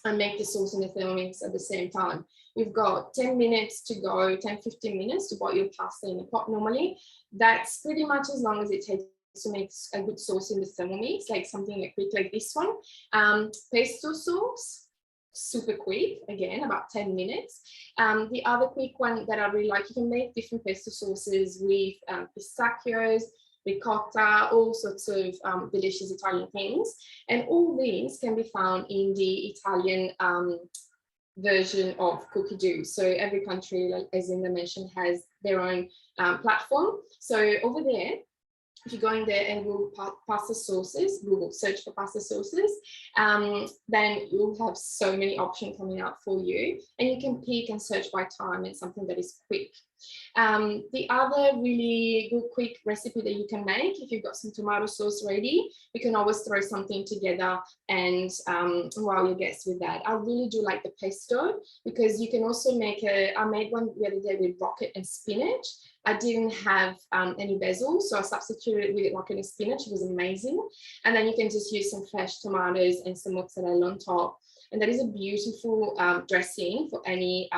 S1: and make the sauce in the Thermomix at the same time. We've got 10 minutes to go, 10, 15 minutes to boil your pasta in the pot normally. That's pretty much as long as it takes to make a good sauce in the Thermomix, like something like quick like this one. Pesto sauce, super quick, again, about 10 minutes. The other quick one that I really like, you can make different pesto sauces with pistachios, ricotta, all sorts of delicious Italian things. And all these can be found in the Italian version of Cookie Dough. So every country, like as Linda mentioned, has their own platform. So over there, if you go in there and Google pasta sauces, Google search for pasta sauces, then you'll have so many options coming out for you, and you can pick and search by time and something that is quick. The other really good quick recipe that you can make, if you've got some tomato sauce ready, you can always throw something together and wow your guests with that. I really do like the pesto, because you can also make I made one the other day with rocket and spinach. I didn't have any basil, so I substituted it with rocket and spinach. It was amazing. And then you can just use some fresh tomatoes and some mozzarella on top. And that is a beautiful dressing for any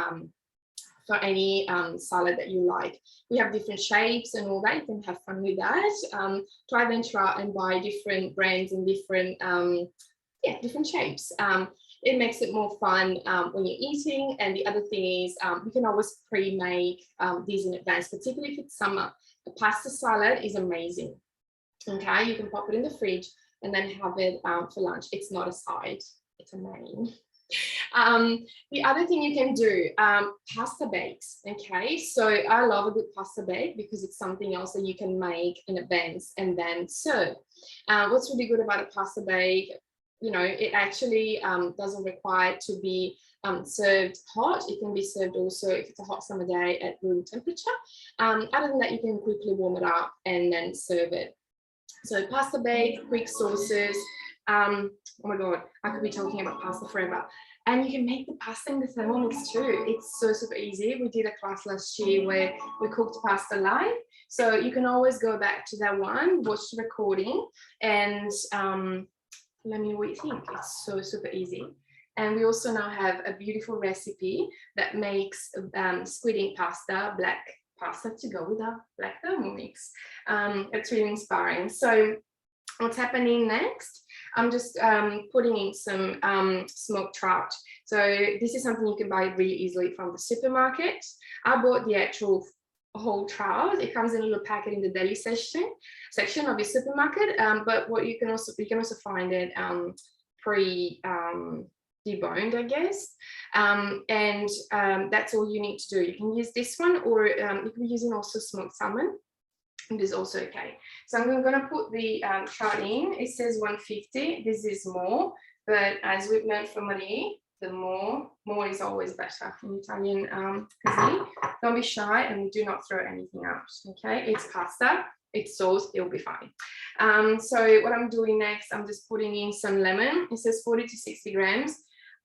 S1: salad that you like. We have different shapes and all that. You can have fun with that. Try and buy different brands and different shapes. It makes it more fun when you're eating. And the other thing is you can always pre-make these in advance, particularly if it's summer. A pasta salad is amazing. Okay, you can pop it in the fridge and then have it for lunch. It's not a side, it's a main. The other thing you can do, pasta bakes. Okay, so I love a good pasta bake because it's something else that you can make in advance and then serve. What's really good about a pasta bake, you know, it actually doesn't require to be served hot. It can be served also if it's a hot summer day at room temperature. Other than that, you can quickly warm it up and then serve it. So pasta bake, quick sauces. Oh my God, I could be talking about pasta forever. And you can make the pasta in the Thermomix too. It's so super easy. We did a class last year where we cooked pasta live. So you can always go back to that one, watch the recording, and let me know what you think. It's so super easy. And we also now have a beautiful recipe that makes squid ink pasta, black pasta to go with our black Thermomix. It's really inspiring. So what's happening next? I'm just putting in some smoked trout. So this is something you can buy really easily from the supermarket. I bought the actual whole trout. It comes in a little packet in the deli section of your supermarket. But what you can also find it deboned, I guess. That's all you need to do. You can use this one, or you can be using also smoked salmon. It is also okay. So I'm going to put the trout in. It says 150. This is more, but as we've learned from Marie, the more is always better in Italian cuisine. Don't be shy and do not throw anything out. Okay, it's pasta, it's sauce, it'll be fine. So what I'm doing next, I'm just putting in some lemon. It says 40 to 60 grams.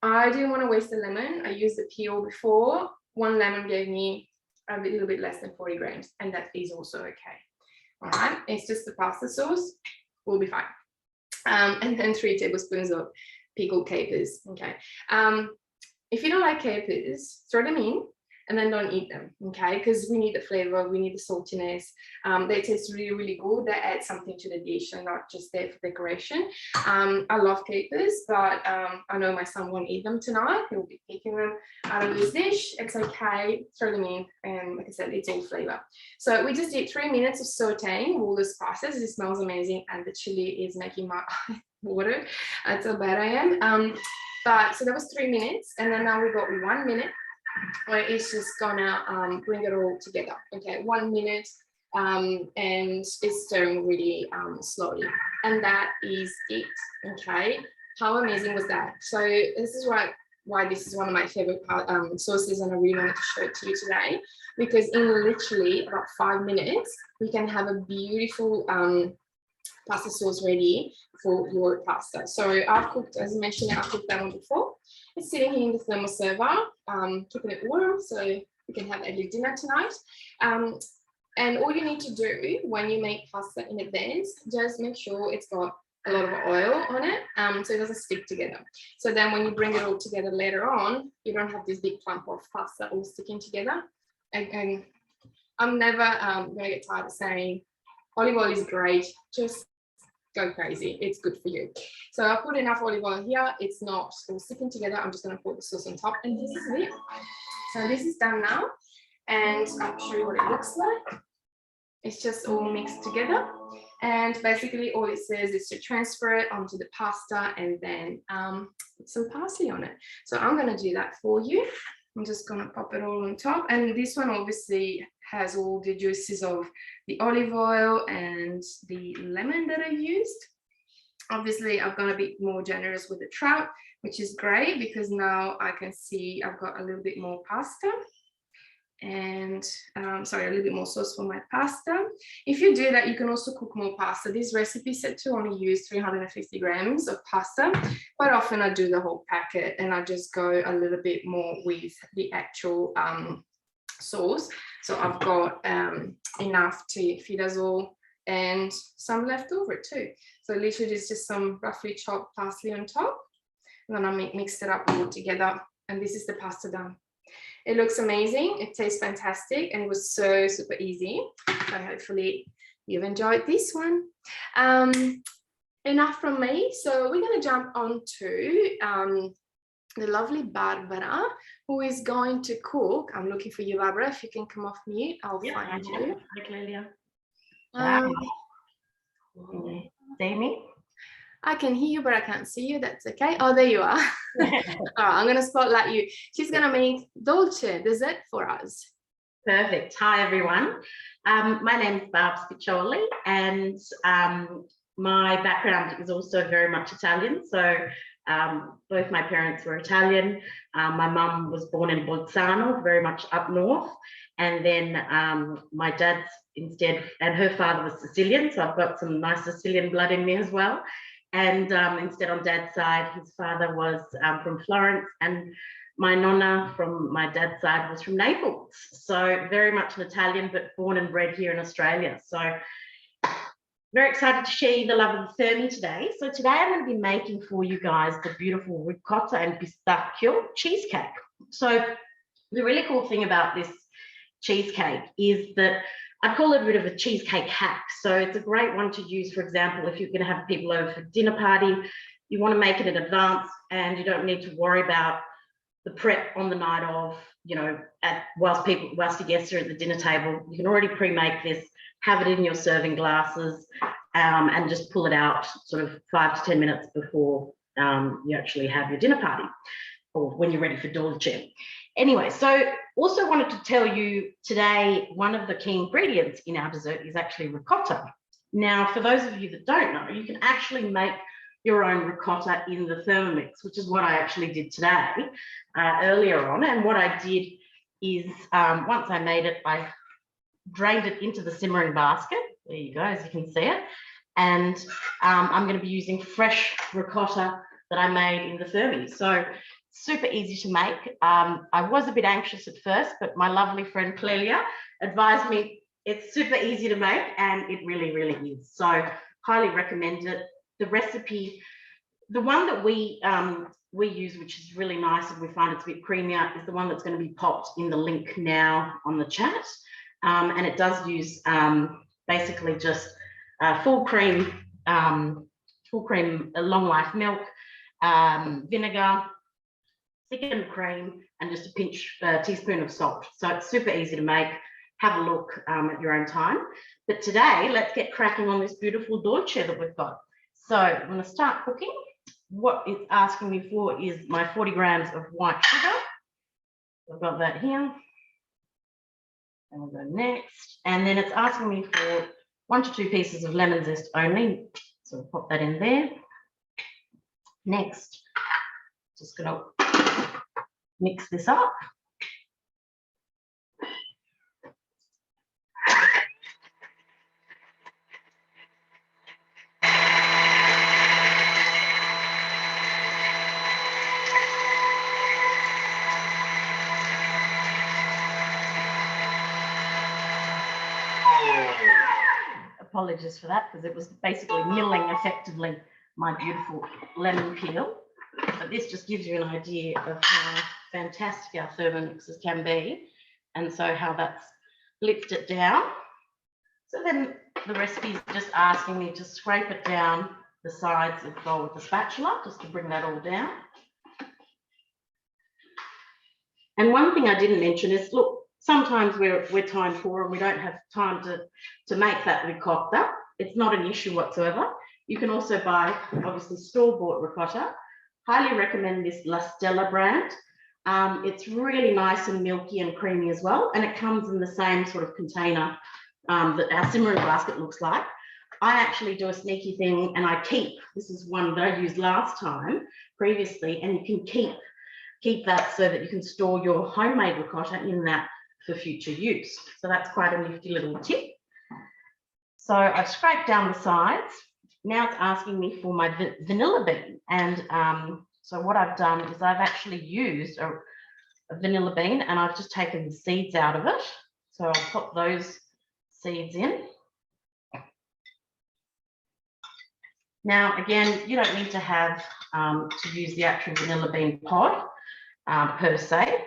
S1: I didn't want to waste the lemon. I used the peel before. One lemon gave me a little bit less than 40 grams, and that is also okay. All right, it's just the pasta sauce, we'll be fine. And then 3 tablespoons of pickled capers. Okay. If you don't like capers, throw them in and then don't eat them. Okay, because we need the flavor, we need the saltiness. They taste really, really good. They add something to the dish and not just there for decoration. I love capers, but I know my son won't eat them tonight. He'll be picking them out of his dish. It's okay, throw them in, and like I said, it's all flavor. So we just did 3 minutes of sauteing all the spices. It smells amazing, and the chili is making my eye water. That's how bad I am. But so that was 3 minutes, and then now we've got 1 minute where it's just gonna bring it all together. Okay, 1 minute, and it's stirring really slowly, and that is it. Okay, how amazing was that? So this is why this is one of my favorite sauces, and I really wanted to show it to you today, because in literally about 5 minutes we can have a beautiful pasta sauce ready for your pasta. So I've cooked, as I mentioned, I've cooked that one before. It's sitting here in the thermal server, keeping it warm so you can have it at your dinner tonight. And all you need to do when you make pasta in advance, just make sure it's got a lot of oil on it, so it doesn't stick together. So then when you bring it all together later on, you don't have this big clump of pasta all sticking together. And I'm never going to get tired of saying olive oil is great. Just go crazy, it's good for you. So I put enough olive oil here, it's not all sticking together. I'm just going to put the sauce on top, and this is it. So this is done now, and I'll show you what it looks like. It's just all mixed together, and basically all it says is to transfer it onto the pasta and then put some parsley on it. So I'm going to do that for you. I'm just going to pop it all on top, and this one obviously has all the juices of the olive oil and the lemon that I've used. Obviously I've gone a bit more generous with the trout, which is great because now I can see I've got a little bit more pasta and a little bit more sauce for my pasta. If you do that, you can also cook more pasta. This recipe said to only use 350 grams of pasta. Quite often I do the whole packet and I just go a little bit more with the actual sauce. So I've got enough to feed us all and some left over too. So literally just some roughly chopped parsley on top, and then I mixed it up all together, and this is the pasta done. It looks amazing, it tastes fantastic, and it was so super easy. So hopefully you've enjoyed this one. Enough from me. So we're going to jump on to the lovely Barbara, who is going to cook. I'm looking for you, Barbara. If you can come off mute, I'll find you.
S4: Hi, Clelia.
S3: See me?
S1: I can hear you, but I can't see you. That's okay. Oh, there you are. All right, I'm going to spotlight you. She's going to make dolce dessert for us.
S4: Perfect. Hi, everyone. My name is Barb Spiccioli, and my background is also very much Italian. So both my parents were Italian. My mum was born in Bolzano, very much up north. And then my dad's instead, and her father was Sicilian. So I've got some nice Sicilian blood in me as well. And instead on dad's side, his father was from Florence, and my nonna from my dad's side was from Naples. So very much an Italian, but born and bred here in Australia. So very excited to share you the love of the Fermi today. So today I'm going to be making for you guys the beautiful ricotta and pistachio cheesecake. So the really cool thing about this cheesecake is that I call it a bit of a cheesecake hack. So it's a great one to use, for example, if you're going to have people over for a dinner party, you want to make it in advance and you don't need to worry about the prep on the night of, you know, whilst the guests are at the dinner table. You can already pre-make this, have it in your serving glasses, and just pull it out sort of 5 to 10 minutes before you actually have your dinner party, or when you're ready for dolce. Anyway, so also wanted to tell you today, one of the key ingredients in our dessert is actually ricotta. Now, for those of you that don't know, you can actually make your own ricotta in the Thermomix, which is what I actually did today earlier on. And what I did is once I made it, I drained it into the simmering basket. There you go, as you can see it. And I'm going to be using fresh ricotta that I made in the Thermi. So super easy to make. I was a bit anxious at first, but my lovely friend Clelia advised me it's super easy to make, and it really, really is. So highly recommend it. The recipe, the one that we use, which is really nice and we find it's a bit creamier, is the one that's going to be popped in the link now on the chat. And it does use basically just full cream, long life milk, vinegar, thickened cream, and just a teaspoon of salt. So it's super easy to make. Have a look at your own time. But today, let's get cracking on this beautiful dolce that we've got. So I'm going to start cooking. What it's asking me for is my 40 grams of white sugar. I've got that here. And we'll go next. And then it's asking me for 1 to 2 pieces of lemon zest only. So we'll pop that in there. Next, just going to mix this up. Apologies for that, because it was basically milling effectively my beautiful lemon peel. But this just gives you an idea of how fantastic our Thermomixes can be, and so how that's licked it down. So then the recipe is just asking me to scrape it down the sides of the bowl with the spatula, just to bring that all down. And one thing I didn't mention is, look, sometimes we're time poor and we don't have time to make that ricotta. It's not an issue whatsoever. You can also buy, obviously, store-bought ricotta. Highly recommend this La Stella brand. It's really nice and milky and creamy as well, and it comes in the same sort of container that our simmering basket looks like. I actually do a sneaky thing, and I keep, this is one that I used last time previously, and you can keep that so that you can store your homemade ricotta in that for future use. So that's quite a nifty little tip. So I've scraped down the sides. Now it's asking me for my vanilla bean. And so what I've done is I've actually used a vanilla bean, and I've just taken the seeds out of it. So I'll pop those seeds in. Now, again, you don't need to have to use the actual vanilla bean pod per se.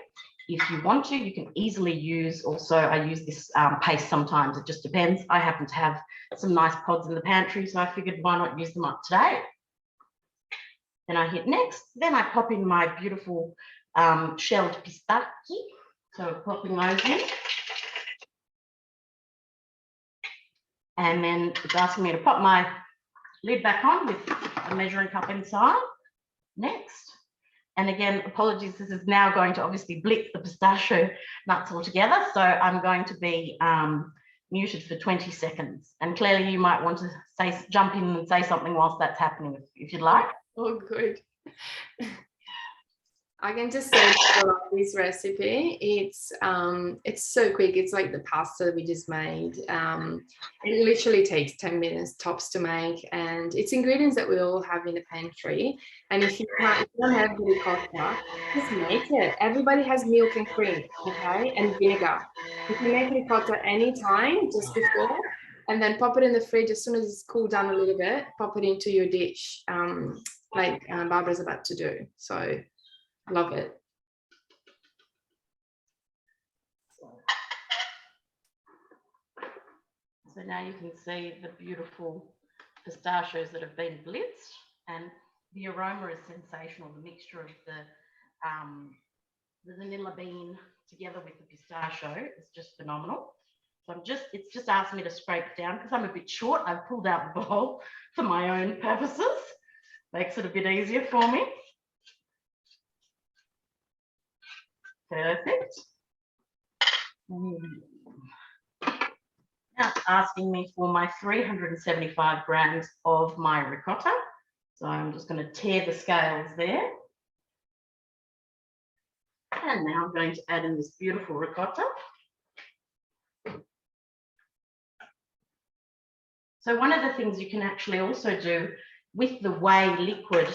S4: If you want to, you can easily use, also I use this paste sometimes, it just depends. I happen to have some nice pods in the pantry, so I figured why not use them up today. Then I hit next, then I pop in my beautiful shelled pistachio. So popping those in. And then it's asking me to pop my lid back on with a measuring cup inside. Next. And again, apologies, this is now going to obviously blitz the pistachio nuts altogether. So I'm going to be muted for 20 seconds. And clearly you might want to jump in and say something whilst that's happening, if you'd like.
S1: Oh, good. I can just say I love this recipe. It's so quick. It's like the pasta we just made. It literally takes 10 minutes tops to make, and it's ingredients that we all have in the pantry. And if you don't have the ricotta, just make it. Everybody has milk and cream, okay, and vinegar. You can make ricotta anytime, just before. and then pop it in the fridge. As soon as it's cooled down a little bit, pop it into your dish, like Barbara's about to do. So I love it.
S4: So now you can see the beautiful pistachios that have been blitzed, and the aroma is sensational. The mixture of the vanilla bean together with the pistachio is just phenomenal. So it's just asked me to scrape it down because I'm a bit short. I've pulled out the bowl for my own purposes. Makes it a bit easier for me. Perfect. Now it's asking me for my 375 grams of my ricotta. So I'm just going to tear the scales there. And now I'm going to add in this beautiful ricotta. So one of the things you can actually also do with the whey liquid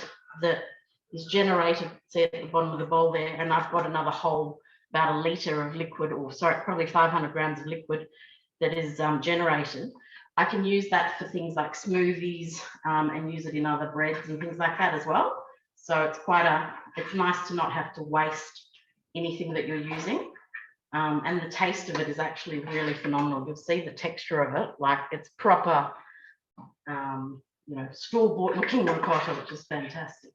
S4: that is generated, see at the bottom of the bowl there, and I've got another whole, about a litre of liquid, or sorry, probably 500 grams of liquid that is generated. I can use that for things like smoothies and use it in other breads and things like that as well. So it's it's nice to not have to waste anything that you're using. And the taste of it is actually really phenomenal. You'll see the texture of it, like it's proper, you know, store-bought looking ricotta, which is fantastic.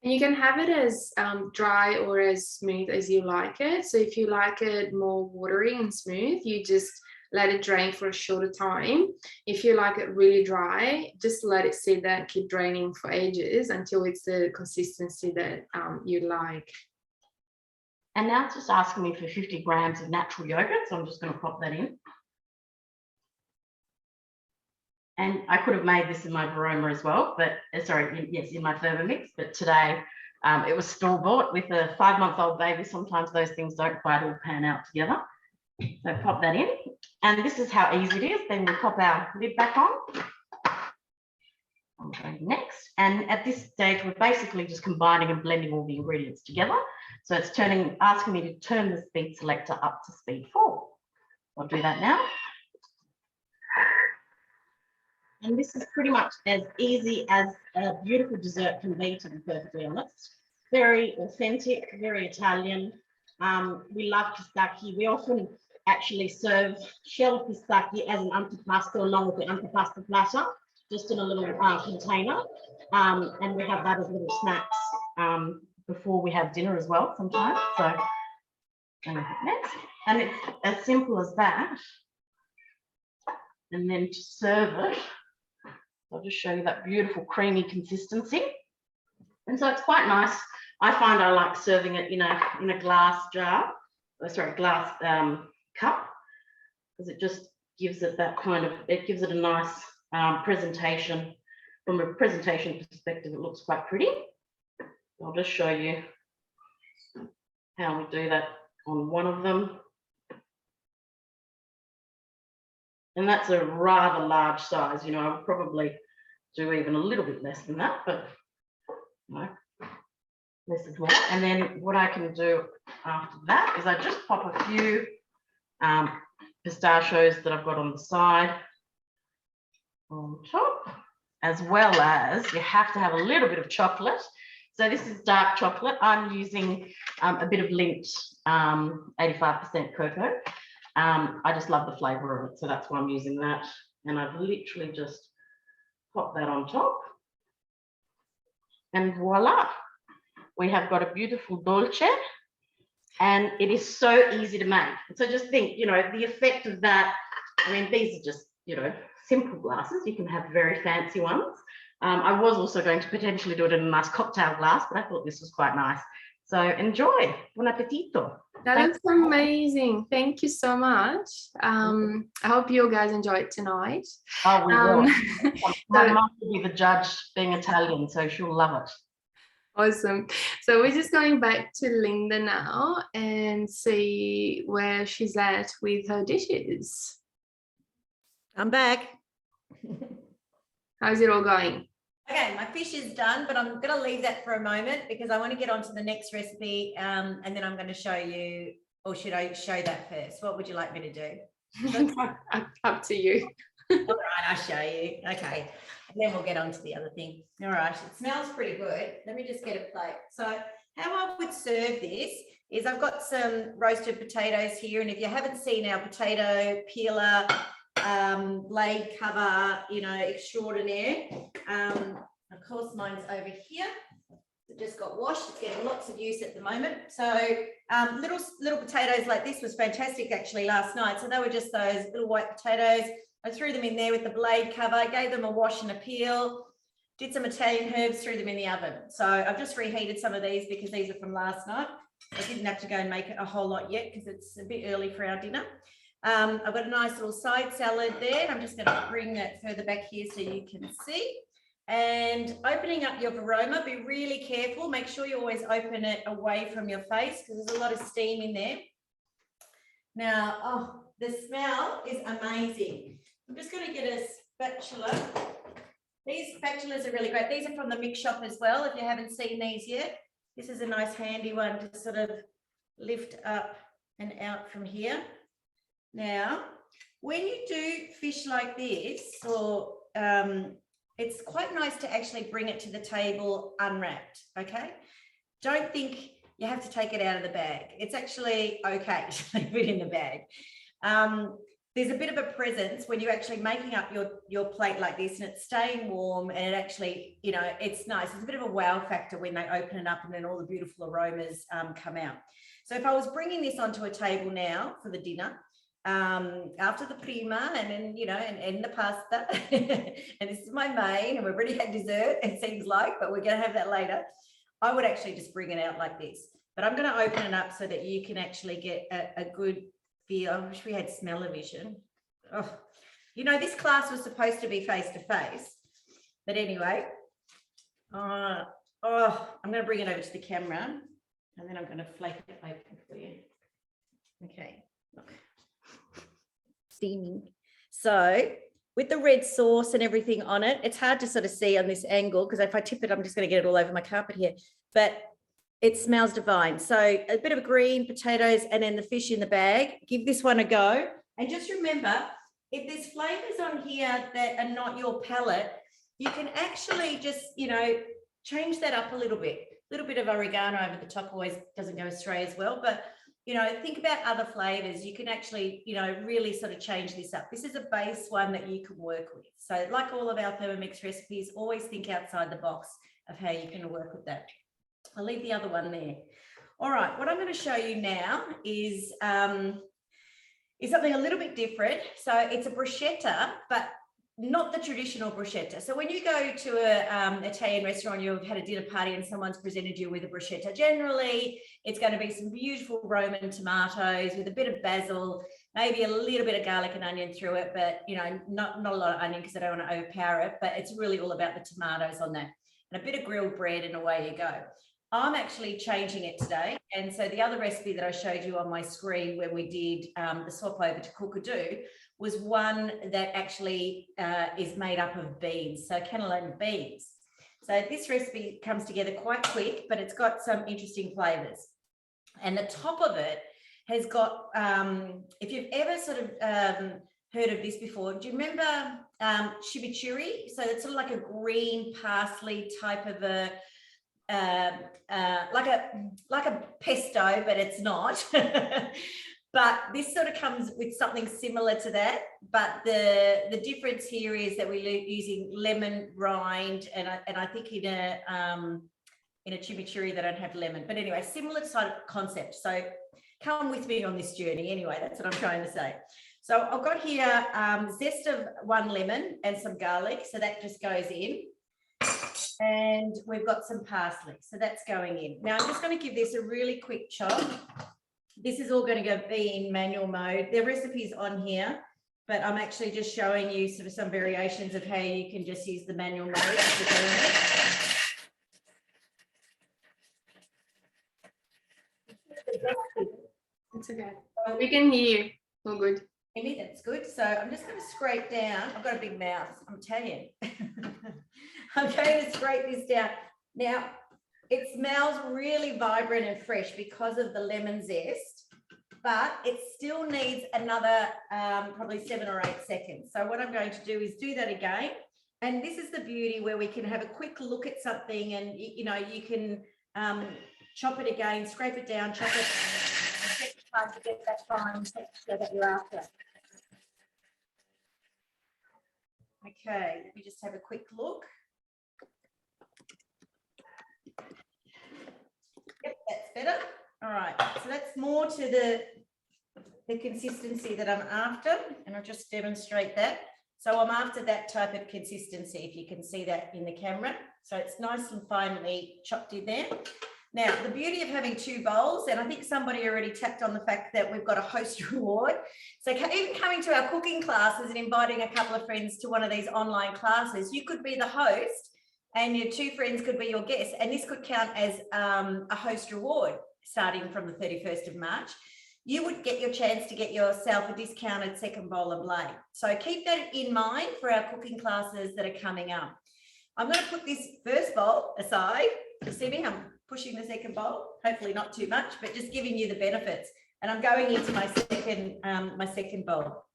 S1: And you can have it as dry or as smooth as you like it. So if you like it more watery and smooth, you just let it drain for a shorter time. If you like it really dry, just let it sit there and keep draining for ages until it's the consistency that you like.
S4: And now it's just asking me for 50 grams of natural yogurt, so I'm just going to pop that in. And I could have made this in my Varoma as well, but sorry, yes, in my Thermomix, but today it was store-bought with a 5-month-old baby. Sometimes those things don't quite all pan out together. So pop that in. And this is how easy it is. Then we pop our lid back on. I'm going next. And at this stage, we're basically just combining and blending all the ingredients together. So it's asking me to turn the speed selector up to speed 4. I'll do that now. And this is pretty much as easy as a beautiful dessert can be, to be perfectly honest. Very authentic, very Italian. We love pistachio. We often actually serve shelled pistachio as an antipasto along with the antipasto platter, just in a little container. And we have that as little snacks before we have dinner as well sometimes. So, next. And it's as simple as that. And then to serve it, I'll just show you that beautiful creamy consistency. And so it's quite nice. I find I like serving it in a glass jar, glass cup, because it just gives it that kind of, it gives it a nice presentation. From a presentation perspective, it looks quite pretty. I'll just show you how we do that on one of them. And that's a rather large size, you know, I would probably do even a little bit less than that, but you know, less is more. And then what I can do after that is I just pop a few pistachios that I've got on the side on top, as well as you have to have a little bit of chocolate. So this is dark chocolate. I'm using a bit of Lindt 85% cocoa. I just love the flavour of it, so that's why I'm using that. And I've literally just popped that on top. And voila, we have got a beautiful dolce. And it is so easy to make. So just think, you know, the effect of that. I mean, these are just, you know, simple glasses. You can have very fancy ones. I was also going to potentially do it in a nice cocktail glass, but I thought this was quite nice. So enjoy. Buon appetito.
S1: That looks amazing. Thank you so much. I hope you guys enjoy it tonight.
S4: Oh, we will. My mum will be the judge, being Italian, so she'll love it.
S1: Awesome. So we're just going back to Linda now and see where she's at with her dishes.
S3: I'm back.
S1: How's it all going?
S3: Okay, my fish is done, but I'm going to leave that for a moment because I want to get on to the next recipe, and then I'm going to show you, or should I show that first? What would you like me to do?
S1: Up to you.
S3: All right, I'll show you. Okay. And then we'll get on to the other thing. All right, it smells pretty good. Let me just get a plate. So how I would serve this is I've got some roasted potatoes here. And if you haven't seen our potato peeler, blade cover, extraordinaire, of course, mine's over here. It just got washed. It's getting lots of use at the moment. So little potatoes like this was fantastic actually last night. So they were just those little white potatoes. I threw them in there with the blade cover, gave them a wash and a peel, did some Italian herbs, threw them in the oven. So I've just reheated some of these because these are from last night. I didn't have to go and make a whole lot yet because it's a bit early for our dinner. I've got a nice little side salad there. I'm just going to bring that further back here so you can see. And opening up your varoma, be really careful. Make sure you always open it away from your face because there's a lot of steam in there. Now, oh, the smell is amazing. I'm just going to get a spatula. These spatulas are really great. These are from the mix shop as well, if you haven't seen these yet. This is a nice handy one to sort of lift up and out from here. Now, when you do fish like this, or it's quite nice to actually bring it to the table unwrapped, okay? Don't think you have to take it out of the bag. It's actually okay to leave it in the bag. There's a bit of a presence when you're actually making up your plate like this and it's staying warm and it actually, it's nice. It's a bit of a wow factor when they open it up and then all the beautiful aromas come out. So if I was bringing this onto a table now for the dinner, after the prima and then, and the pasta, and this is my main and we've already had dessert, it seems like, but we're going to have that later. I would actually just bring it out like this, but I'm going to open it up so that you can actually get a good feel. I wish we had smell-o-vision. Oh, this class was supposed to be face-to-face, but anyway, I'm going to bring it over to the camera and then I'm going to flake it open for you. Okay, look. Steaming. So with the red sauce and everything on it, it's hard to sort of see on this angle because if I tip it, I'm just going to get it all over my carpet here, but it smells divine. So a bit of green potatoes and then the fish in the bag. Give this one a go. And just remember, if there's flavors on here that are not your palate, you can actually just, change that up a little bit. A little bit of oregano over the top always doesn't go astray as well, but think about other flavors. You can actually, really sort of change this up. This is a base one that you can work with. So like all of our Thermomix recipes, always think outside the box of how you can work with that. I'll leave the other one there. All right, what I'm going to show you now is something a little bit different. So it's a bruschetta, but not the traditional bruschetta. So when you go to an Italian restaurant, you've had a dinner party and someone's presented you with a bruschetta, generally it's going to be some beautiful Roman tomatoes with a bit of basil, maybe a little bit of garlic and onion through it, but not a lot of onion because I don't want to overpower it, but it's really all about the tomatoes on that and a bit of grilled bread and away you go. I'm actually changing it today. And so the other recipe that I showed you on my screen when we did the swap over to cookadoo was one that actually is made up of beans, so cannellini beans. So this recipe comes together quite quick, but it's got some interesting flavors. And the top of it has got, if you've ever sort of heard of this before, do you remember chimichurri? So it's sort of like a green parsley type of a, like a pesto, but it's not. But this sort of comes with something similar to that. But the difference here is that we're using lemon rind, and I think in a chimichurri they don't have lemon. But anyway, similar sort of concept. So come with me on this journey. Anyway, that's what I'm trying to say. So I've got here zest of 1 lemon and some garlic. So that just goes in. And we've got some parsley, so that's going in. Now I'm just going to give this a really quick chop. This is all going to be in manual mode. The recipe's on here, but I'm actually just showing you sort of some variations of how you can just use the manual mode.
S1: It's okay. We can hear you. All good.
S3: Hear me? That's good. So I'm just going to scrape down. I've got a big mouth, I'm Italian. I'm going to scrape this down. Now, it smells really vibrant and fresh because of the lemon zest. but it still needs another probably 7 or 8 seconds. So what I'm going to do is do that again. And this is the beauty where we can have a quick look at something and, you know, you can chop it again, scrape it down, chop it, and take the time to get that fine texture that you're after. Okay, let me just have a quick look. Yep, that's better. All right, so that's more to the consistency that I'm after, and I'll just demonstrate that. So I'm after that type of consistency, if you can see that in the camera. So it's nice and finely chopped in there. Now, the beauty of having 2 bowls, and I think somebody already tapped on the fact that we've got a host reward. So even coming to our cooking classes and inviting a couple of friends to one of these online classes, you could be the host and your 2 friends could be your guests. And this could count as a host reward starting from the 31st of March. You would get your chance to get yourself a discounted second bowl of blade. So keep that in mind for our cooking classes that are coming up. I'm going to put this first bowl aside. You see me? I'm pushing the second bowl, hopefully not too much, but just giving you the benefits. And I'm going into my second bowl.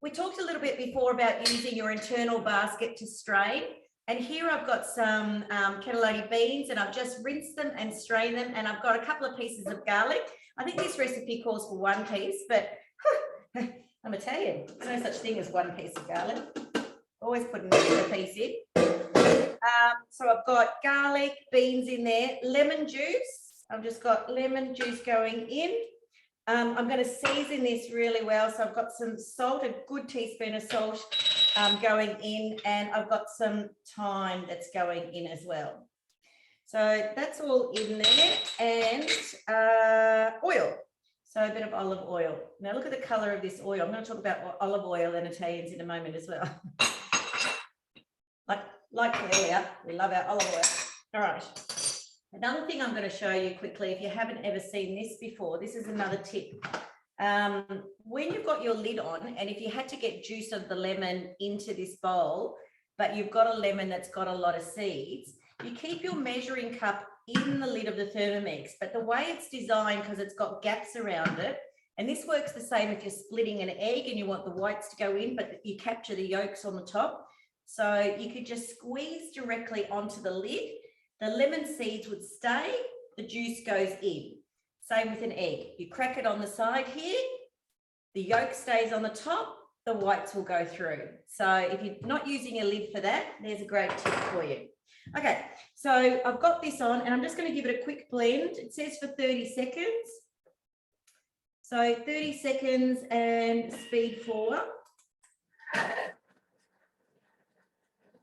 S3: We talked a little bit before about using your internal basket to strain. And here I've got some cannelloni beans, and I've just rinsed them and strained them. And I've got a couple of pieces of garlic. I think this recipe calls for 1 piece, but I'm Italian. There's no such thing as 1 piece of garlic. Always putting a piece in. So I've got garlic, beans in there, lemon juice. I've just got lemon juice going in. I'm going to season this really well. So I've got some salt, a good teaspoon of salt going in, and I've got some thyme that's going in as well. So that's all in there, and oil. So a bit of olive oil. Now look at the colour of this oil. I'm going to talk about olive oil and Italians in a moment as well. Like earlier, we love our olive oil. All right. Another thing I'm going to show you quickly, if you haven't ever seen this before, this is another tip. When you've got your lid on, and if you had to get juice of the lemon into this bowl, but you've got a lemon that's got a lot of seeds, you keep your measuring cup in the lid of the Thermomix, but the way it's designed, because it's got gaps around it, and this works the same if you're splitting an egg and you want the whites to go in, but you capture the yolks on the top. So you could just squeeze directly onto the lid. The lemon seeds would stay, the juice goes in. Same with an egg. You crack it on the side here, the yolk stays on the top, the whites will go through. So if you're not using a lid for that, there's a great tip for you. Okay, so I've got this on and I'm just going to give it a quick blend. It says for 30 seconds. So 30 seconds and speed 4. I'm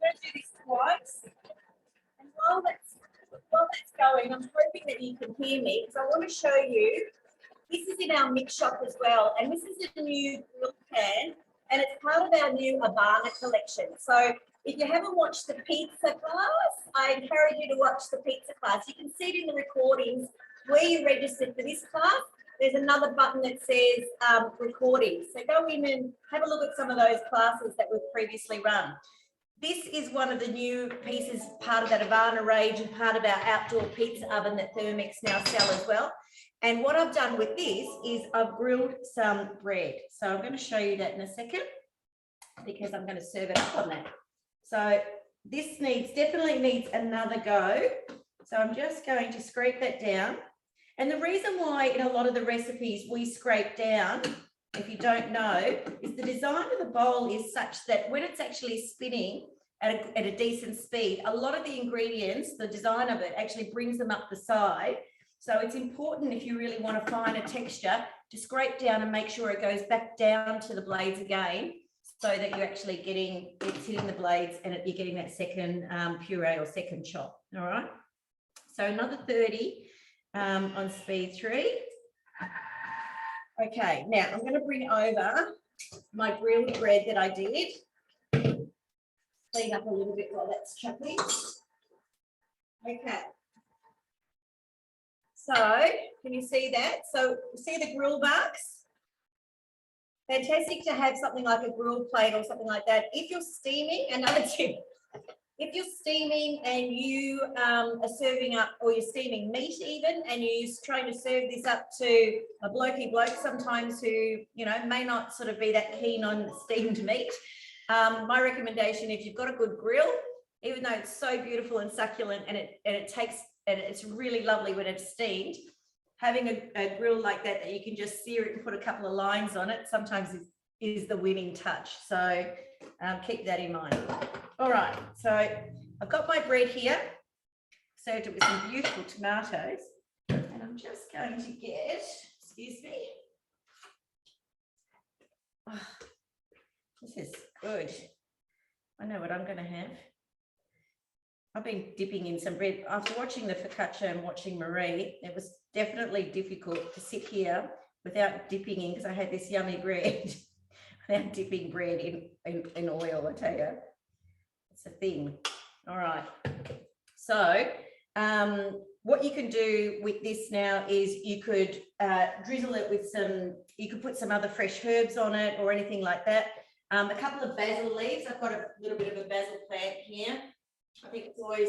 S3: going to do this twice. And while that's going, I'm hoping that you can hear me because I want to show you, this is in our mix shop as well. And this is a new grill pan and it's part of our new Habana collection. So if you haven't watched the pizza class, I encourage you to watch the pizza class. You can see it in the recordings where you registered for this class. There's another button that says recordings. So go in and have a look at some of those classes that we've previously run. This is one of the new pieces, part of that Havana range and part of our outdoor pizza oven that Thermomix now sell as well. And what I've done with this is I've grilled some bread. So I'm going to show you that in a second because I'm going to serve it up on that. So this definitely needs another go. So I'm just going to scrape that down. And the reason why in a lot of the recipes we scrape down, if you don't know, is the design of the bowl is such that when it's actually spinning at a decent speed, a lot of the ingredients, the design of it actually brings them up the side. So it's important if you really want to find a texture to scrape down and make sure it goes back down to the blades again so that you're actually getting, it's hitting the blades and you're getting that second puree or second chop, all right? So another 30 on speed 3. Okay, now I'm going to bring over my grilled bread that I did. Clean up a little bit while that's chopping. Okay. So, can you see that? So, see the grill marks? Fantastic to have something like a grill plate or something like that. If you're steaming, another tip, if you're steaming and you are serving up, or you're steaming meat even, and you're trying to serve this up to a blokey bloke sometimes who, you know, may not sort of be that keen on steamed meat, my recommendation, if you've got a good grill, even though it's so beautiful and succulent, and it's really lovely when it's steamed, having a grill like that you can just sear it and put a couple of lines on it sometimes is the winning touch. So keep that in mind. All right, so I've got my bread here, served it with some beautiful tomatoes, and I'm just going to get, excuse me. Oh, this is good. I know what I'm going to have. I've been dipping in some bread. After watching the focaccia and watching Marie, it was definitely difficult to sit here without dipping in, because I had this yummy bread, without dipping bread in oil, I tell you. It's a thing. All right. So what you can do with this now is you could drizzle it with some, you could put some other fresh herbs on it or anything like that. A couple of basil leaves. I've got a little bit of a basil plant here. I think it's always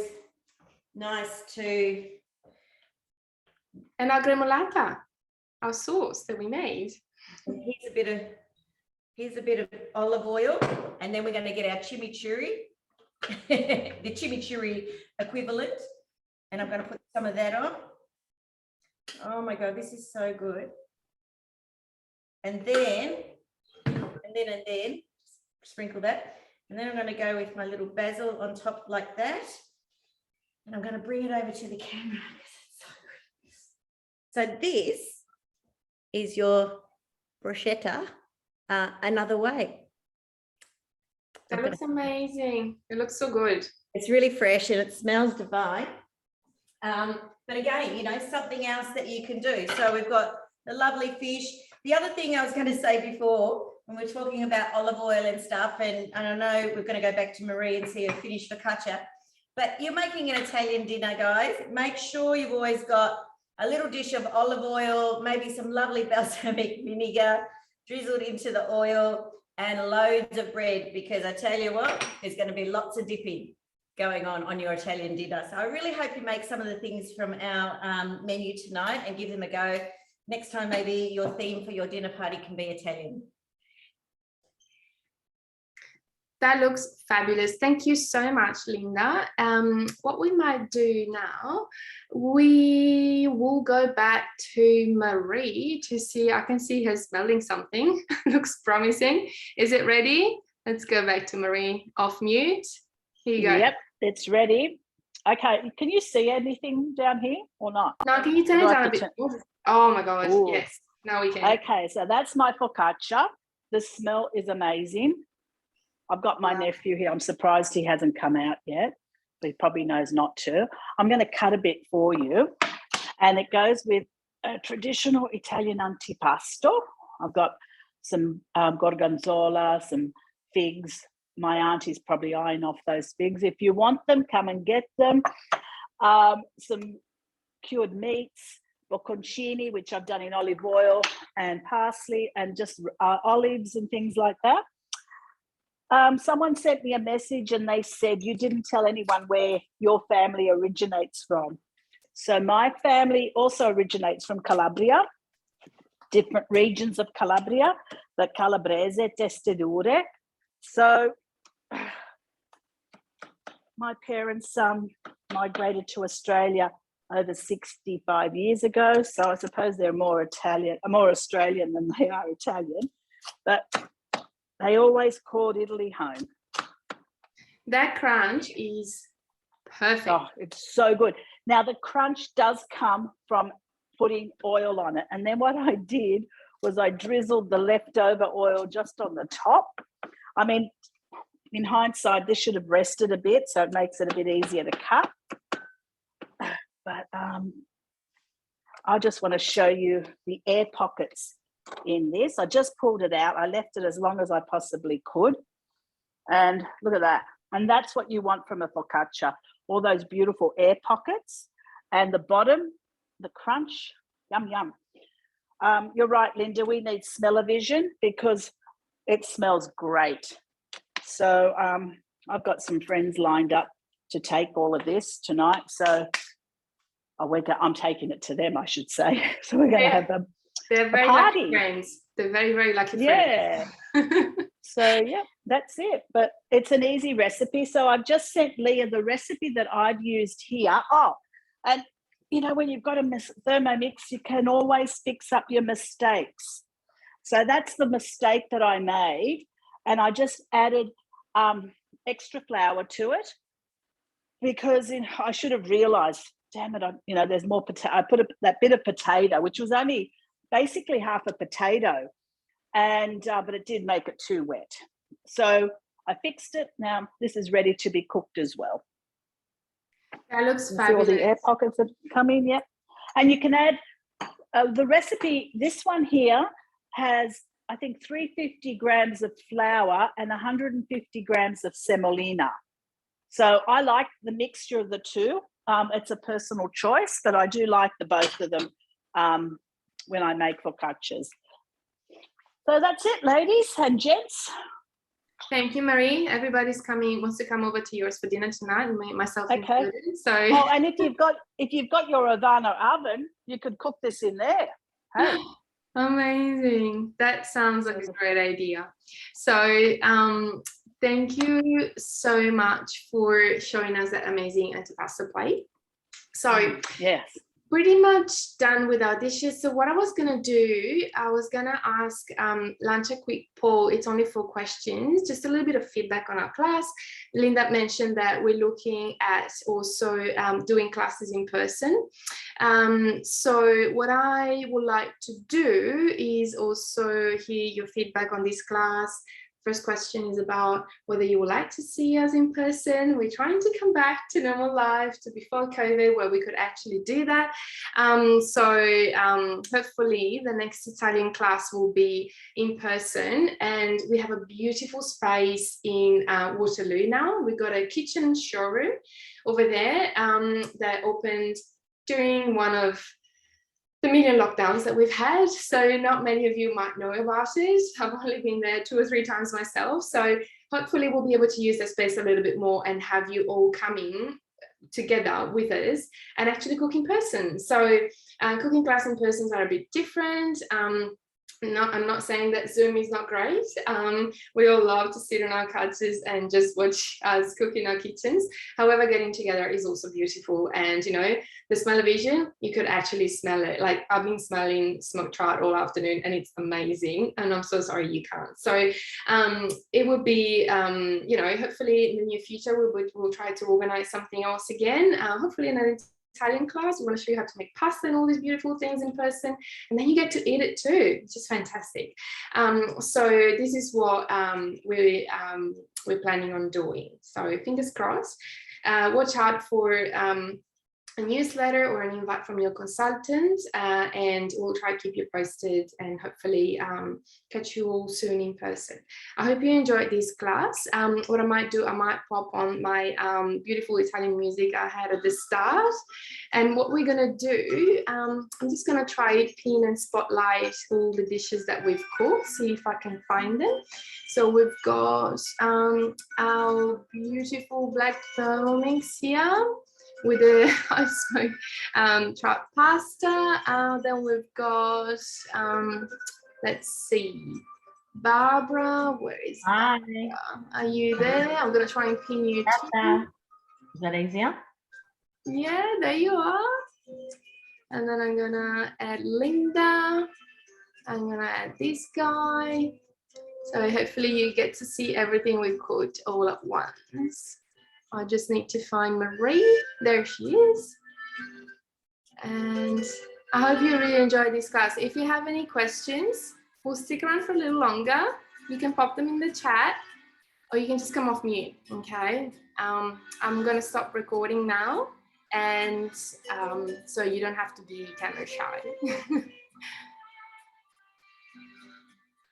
S3: nice to.
S1: And our gremolata, our sauce that we made.
S3: Here's a bit of olive oil, and then we're going to get our chimichurri, the chimichurri equivalent, and I'm going to put some of that on. Oh my God, this is so good. And then sprinkle that. And then I'm going to go with my little basil on top like that. And I'm going to bring it over to the camera because it's so good. So this is your bruschetta another way.
S1: That looks amazing. It looks so good.
S3: It's really fresh and it smells divine. But again, you know, something else that you can do. So we've got the lovely fish. The other thing I was going to say before, when we're talking about olive oil and stuff, and I know we're going to go back to Marie and see her finish focaccia, but you're making an Italian dinner, guys. Make sure you've always got a little dish of olive oil, maybe some lovely balsamic vinegar drizzled into the oil, and loads of bread, because I tell you what, there's going to be lots of dipping going on your Italian dinner. So I really hope you make some of the things from our menu tonight and give them a go. Next time, maybe your theme for your dinner party can be Italian.
S1: That looks fabulous. Thank you so much, Linda. What we might do now, we will go back to Marie to see, I can see her smelling something. Looks promising. Is it ready? Let's go back to Marie. Off mute. Here you go.
S2: Yep, it's ready. Okay, can you see anything down here or not?
S1: Now, can you turn it down a bit? Oh my gosh,
S2: Ooh.
S1: yes. Now we can.
S2: Okay, so that's my focaccia. The smell is amazing. I've got my nephew here. I'm surprised he hasn't come out yet, but he probably knows not to. I'm going to cut a bit for you, and it goes with a traditional Italian antipasto. I've got some gorgonzola, some figs. My auntie's probably eyeing off those figs. If you want them, come and get them. Some cured meats, bocconcini, which I've done in olive oil and parsley, and just olives and things like that. Someone sent me a message and they said, you didn't tell anyone where your family originates from. So my family also originates from Calabria, different regions of Calabria, the Calabrese, Testedure. So my parents migrated to Australia over 65 years ago. So I suppose they're more Australian than they are Italian. But they always called Italy home.
S1: That crunch is perfect.
S2: Oh, it's so good. Now, the crunch does come from putting oil on it. And then what I did was I drizzled the leftover oil just on the top. I mean, in hindsight, this should have rested a bit, so it makes it a bit easier to cut. But I just want to show you the air pockets in this. I just pulled it out. I left it as long as I possibly could. And look at that. And that's what you want from a focaccia, all those beautiful air pockets. And the bottom, the crunch, yum, yum. You're right, Linda, we need smell-o-vision because it smells great. So I've got some friends lined up to take all of this tonight. So I'm taking it to them, I should say. So we're going to have
S1: they're very
S2: party.
S1: lucky friends. They're very, very lucky
S2: friends. So, yeah, that's it. But it's an easy recipe. So I've just sent Leah the recipe that I've used here. Oh, and, you know, when you've got a Thermomix, you can always fix up your mistakes. So that's the mistake that I made. And I just added extra flour to it because I should have realised, damn it, there's more potato. I put that bit of potato, which was only basically half a potato, and but it did make it too wet. So I fixed it. Now this is ready to be cooked as well.
S1: That looks fabulous.
S2: See all the air pockets that come in, yeah. And you can add the recipe. This one here has, I think, 350 grams of flour and 150 grams of semolina. So I like the mixture of the two. It's a personal choice, but I do like the both of them when I make focaccias. So that's it, ladies and gents.
S1: Thank you, Marie. Everybody's wants to come over to yours for dinner tonight, myself included. So,
S2: and if you've got your Havana oven, you could cook this in there. Hey.
S1: Amazing. That sounds like a great idea. So, thank you so much for showing us that amazing antipasto plate. So,
S2: yes.
S1: Pretty much done with our dishes. So what I was going to do, I was going to ask lunch a quick poll. It's only 4 questions, just a little bit of feedback on our class. Linda mentioned that we're looking at also doing classes in person. So what I would like to do is also hear your feedback on this class. First question is about whether you would like to see us in person. We're trying to come back to normal life, to before COVID, where we could actually do that. Hopefully the next Italian class will be in person, and we have a beautiful space in Waterloo now. We've got a kitchen showroom over there that opened during one of the million lockdowns that we've had. So not many of you might know about it. I've only been there 2 or 3 times myself. So hopefully we'll be able to use that space a little bit more and have you all coming together with us and actually cook in person. So cooking class in persons are a bit different. I'm not saying that Zoom is not great. We all love to sit on our couches and just watch us cook in our kitchens. However, getting together is also beautiful. And, you know, the smell-o-vision, you could actually smell it. Like I've been smelling smoked trout all afternoon and it's amazing. And I'm so sorry you can't. So it would be, you know, hopefully in the near future, we'll try to organize something else again. Hopefully another Italian class. We want to show you how to make pasta and all these beautiful things in person, and then you get to eat it too, which is fantastic. So this is what we're planning on doing. So fingers crossed. Watch out for a newsletter or an invite from your consultant, and we'll try to keep you posted and hopefully catch you all soon in person. I hope you enjoyed this class. What I might do, I might pop on my beautiful Italian music I had at the start. And what we're gonna do, I'm just gonna try pin and spotlight all the dishes that we've cooked, see if I can find them. So we've got our beautiful black Thermomix here with a ice trout pasta. Then we've got, let's see, Barbara, where is Barbara? Are you there? I'm going to try and pin you too.
S4: Is that easier?
S1: Yeah, there you are. And then I'm going to add Linda. I'm going to add this guy. So hopefully you get to see everything we've cooked all at once. I just need to find Marie. There she is. And I hope you really enjoyed this class. If you have any questions, we'll stick around for a little longer. You can pop them in the chat or you can just come off mute, okay? I'm going to stop recording now, and so you don't have to be camera shy.